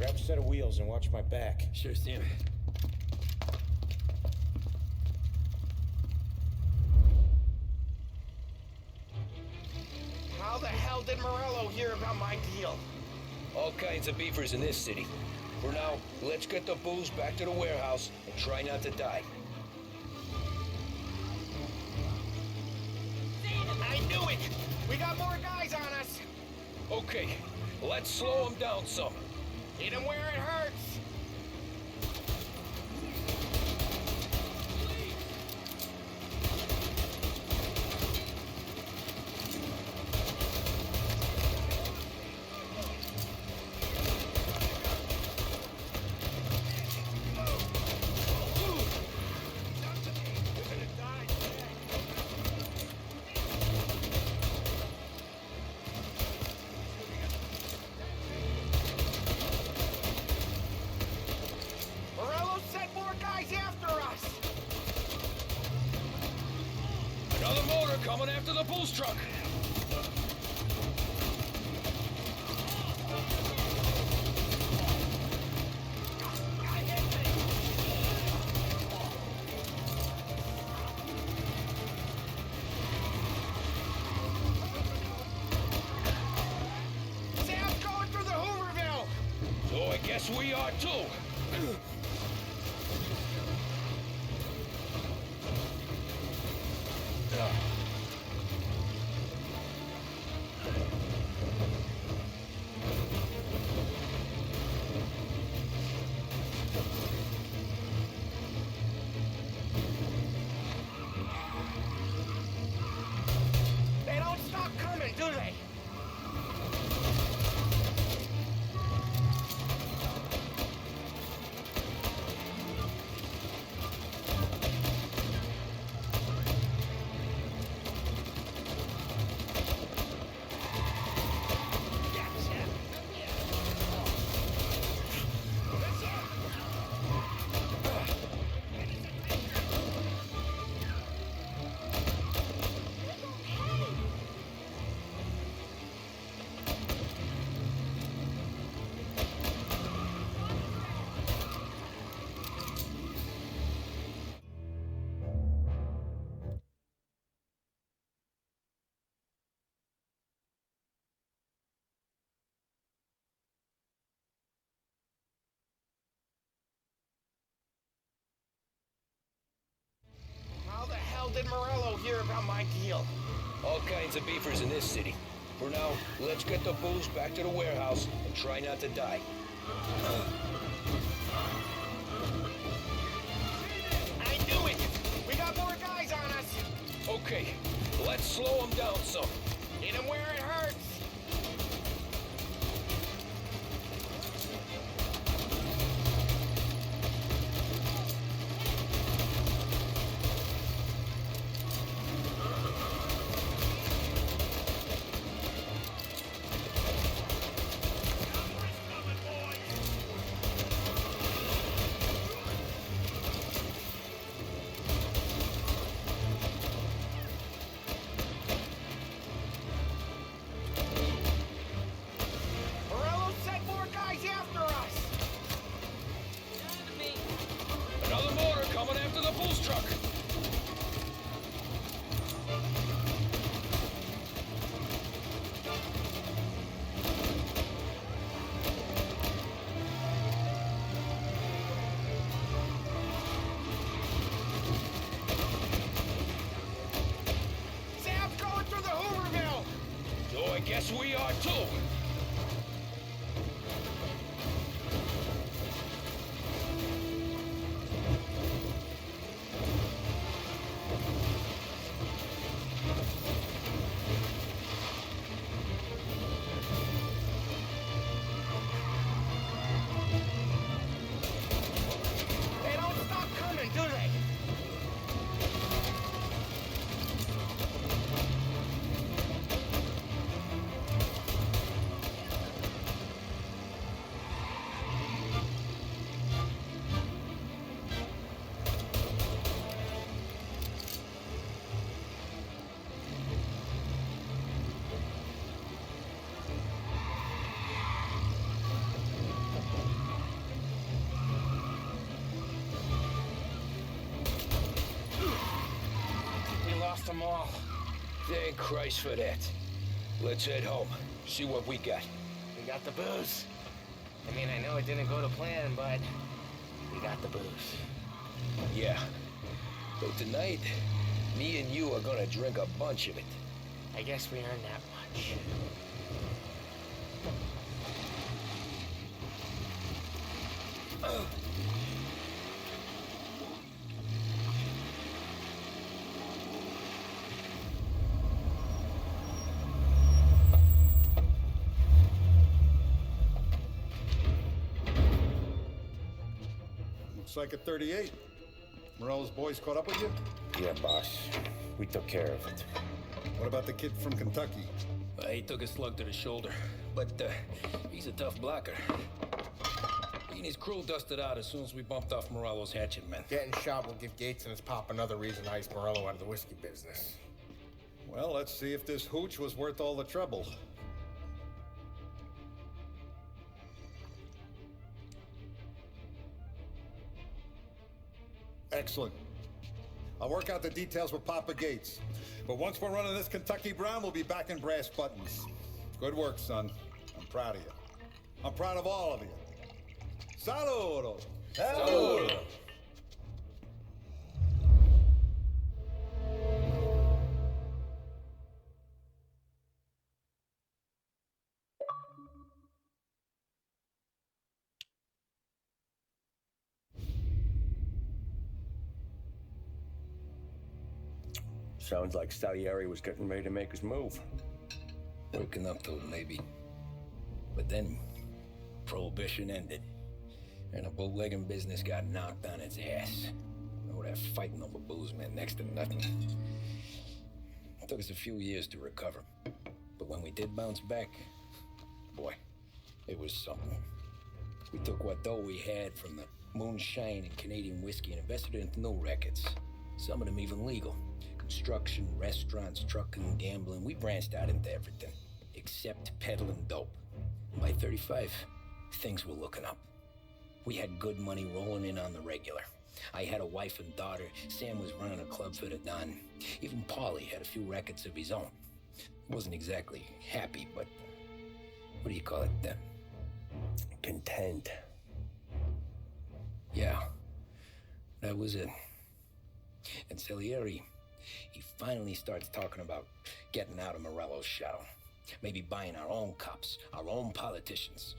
[SPEAKER 11] Grab a set of wheels and watch my back.
[SPEAKER 1] Sure thing.
[SPEAKER 8] How the hell did Morello hear about my deal?
[SPEAKER 1] All kinds of beefers in this city. For now, let's get the booze back to the warehouse and try not to die.
[SPEAKER 8] I knew it! We got more guys on us!
[SPEAKER 1] Okay, let's slow them down some.
[SPEAKER 8] Hit him where it hurts!
[SPEAKER 1] Another motor coming after the booze truck.
[SPEAKER 8] Sam's going through the Hooverville!
[SPEAKER 1] So I guess we are too.
[SPEAKER 8] They don't stop coming, do they? How the hell did Morello hear about my deal?
[SPEAKER 1] All kinds of beefers in this city. For now, let's get the booze back to the warehouse and try not to die.
[SPEAKER 8] I knew it! We got more guys on us!
[SPEAKER 1] Okay, let's slow them down some.
[SPEAKER 8] Hit him where it hurts! them all.
[SPEAKER 1] Thank Christ for that. Let's head home. See what we got.
[SPEAKER 8] We got the booze. I mean, I know it didn't go to plan, but we got the booze.
[SPEAKER 1] Yeah. So tonight, me and you are gonna drink a bunch of it.
[SPEAKER 8] I guess we earned that much.
[SPEAKER 13] Looks like a 38. Morello's boys caught up with you?
[SPEAKER 6] Yeah, boss. We took care of it.
[SPEAKER 13] What about the kid from Kentucky?
[SPEAKER 1] He took a slug to the shoulder, but he's a tough blocker. He and his crew dusted out as soon as we bumped off Morello's hatchet men.
[SPEAKER 8] Getting shot will give Gates and his pop another reason to ice Morello out of the whiskey business.
[SPEAKER 13] Well, let's see if this hooch was worth all the trouble. Excellent. I'll work out the details with Papa Gates. But once we're running this Kentucky Brown, we'll be back in brass buttons. Good work, son. I'm proud of you. I'm proud of all of you. Saludo!
[SPEAKER 1] Saludo!
[SPEAKER 12] Sounds like Salieri was getting ready to make his move.
[SPEAKER 1] Working up to it, maybe. But then, Prohibition ended. And the bootlegging business got knocked on its ass. Oh, that fighting over booze meant next to nothing. It took us a few years to recover. But when we did bounce back, boy, it was something. We took what dough we had from the moonshine and Canadian whiskey and invested it into new rackets. Some of them even legal. Construction, restaurants, trucking, gambling. We branched out into everything, except peddling dope. By 35, things were looking up. We had good money rolling in on the regular. I had a wife and daughter. Sam was running a club for the Don. Even Paulie had a few rackets of his own. Wasn't exactly happy, but what do you call it?
[SPEAKER 12] Content.
[SPEAKER 1] Yeah, that was it. And Salieri, he finally starts talking about getting out of Morello's shadow. Maybe buying our own cops, our own politicians.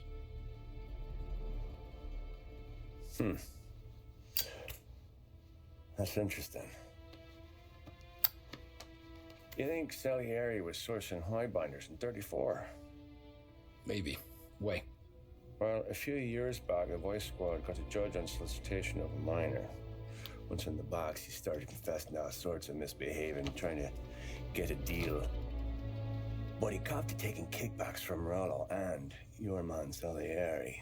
[SPEAKER 12] That's interesting. You think Salieri was sourcing highbinders in 34?
[SPEAKER 1] Maybe. Why?
[SPEAKER 12] Well, a few years back, a voice squad got a judge on solicitation of a minor. Once in the box, he started confessing all sorts of misbehaving, trying to get a deal. But he copped to taking kickbacks from Rollo and your man Salieri.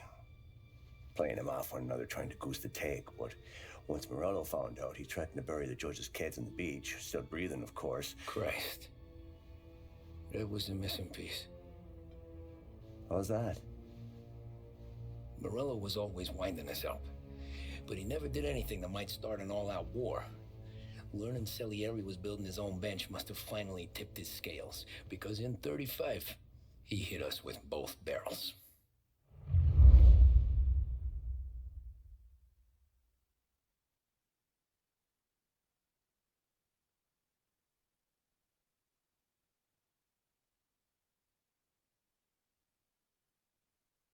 [SPEAKER 12] Playing him off one another, trying to goose the take. But once Morello found out, he threatened to bury the judge's kids on the beach. Still breathing, of course.
[SPEAKER 1] Christ. That was the missing piece.
[SPEAKER 12] How's that?
[SPEAKER 1] Morello was always winding us up. But he never did anything that might start an all-out war. Learning Salieri was building his own bench must have finally tipped his scales. Because in 35, he hit us with both barrels.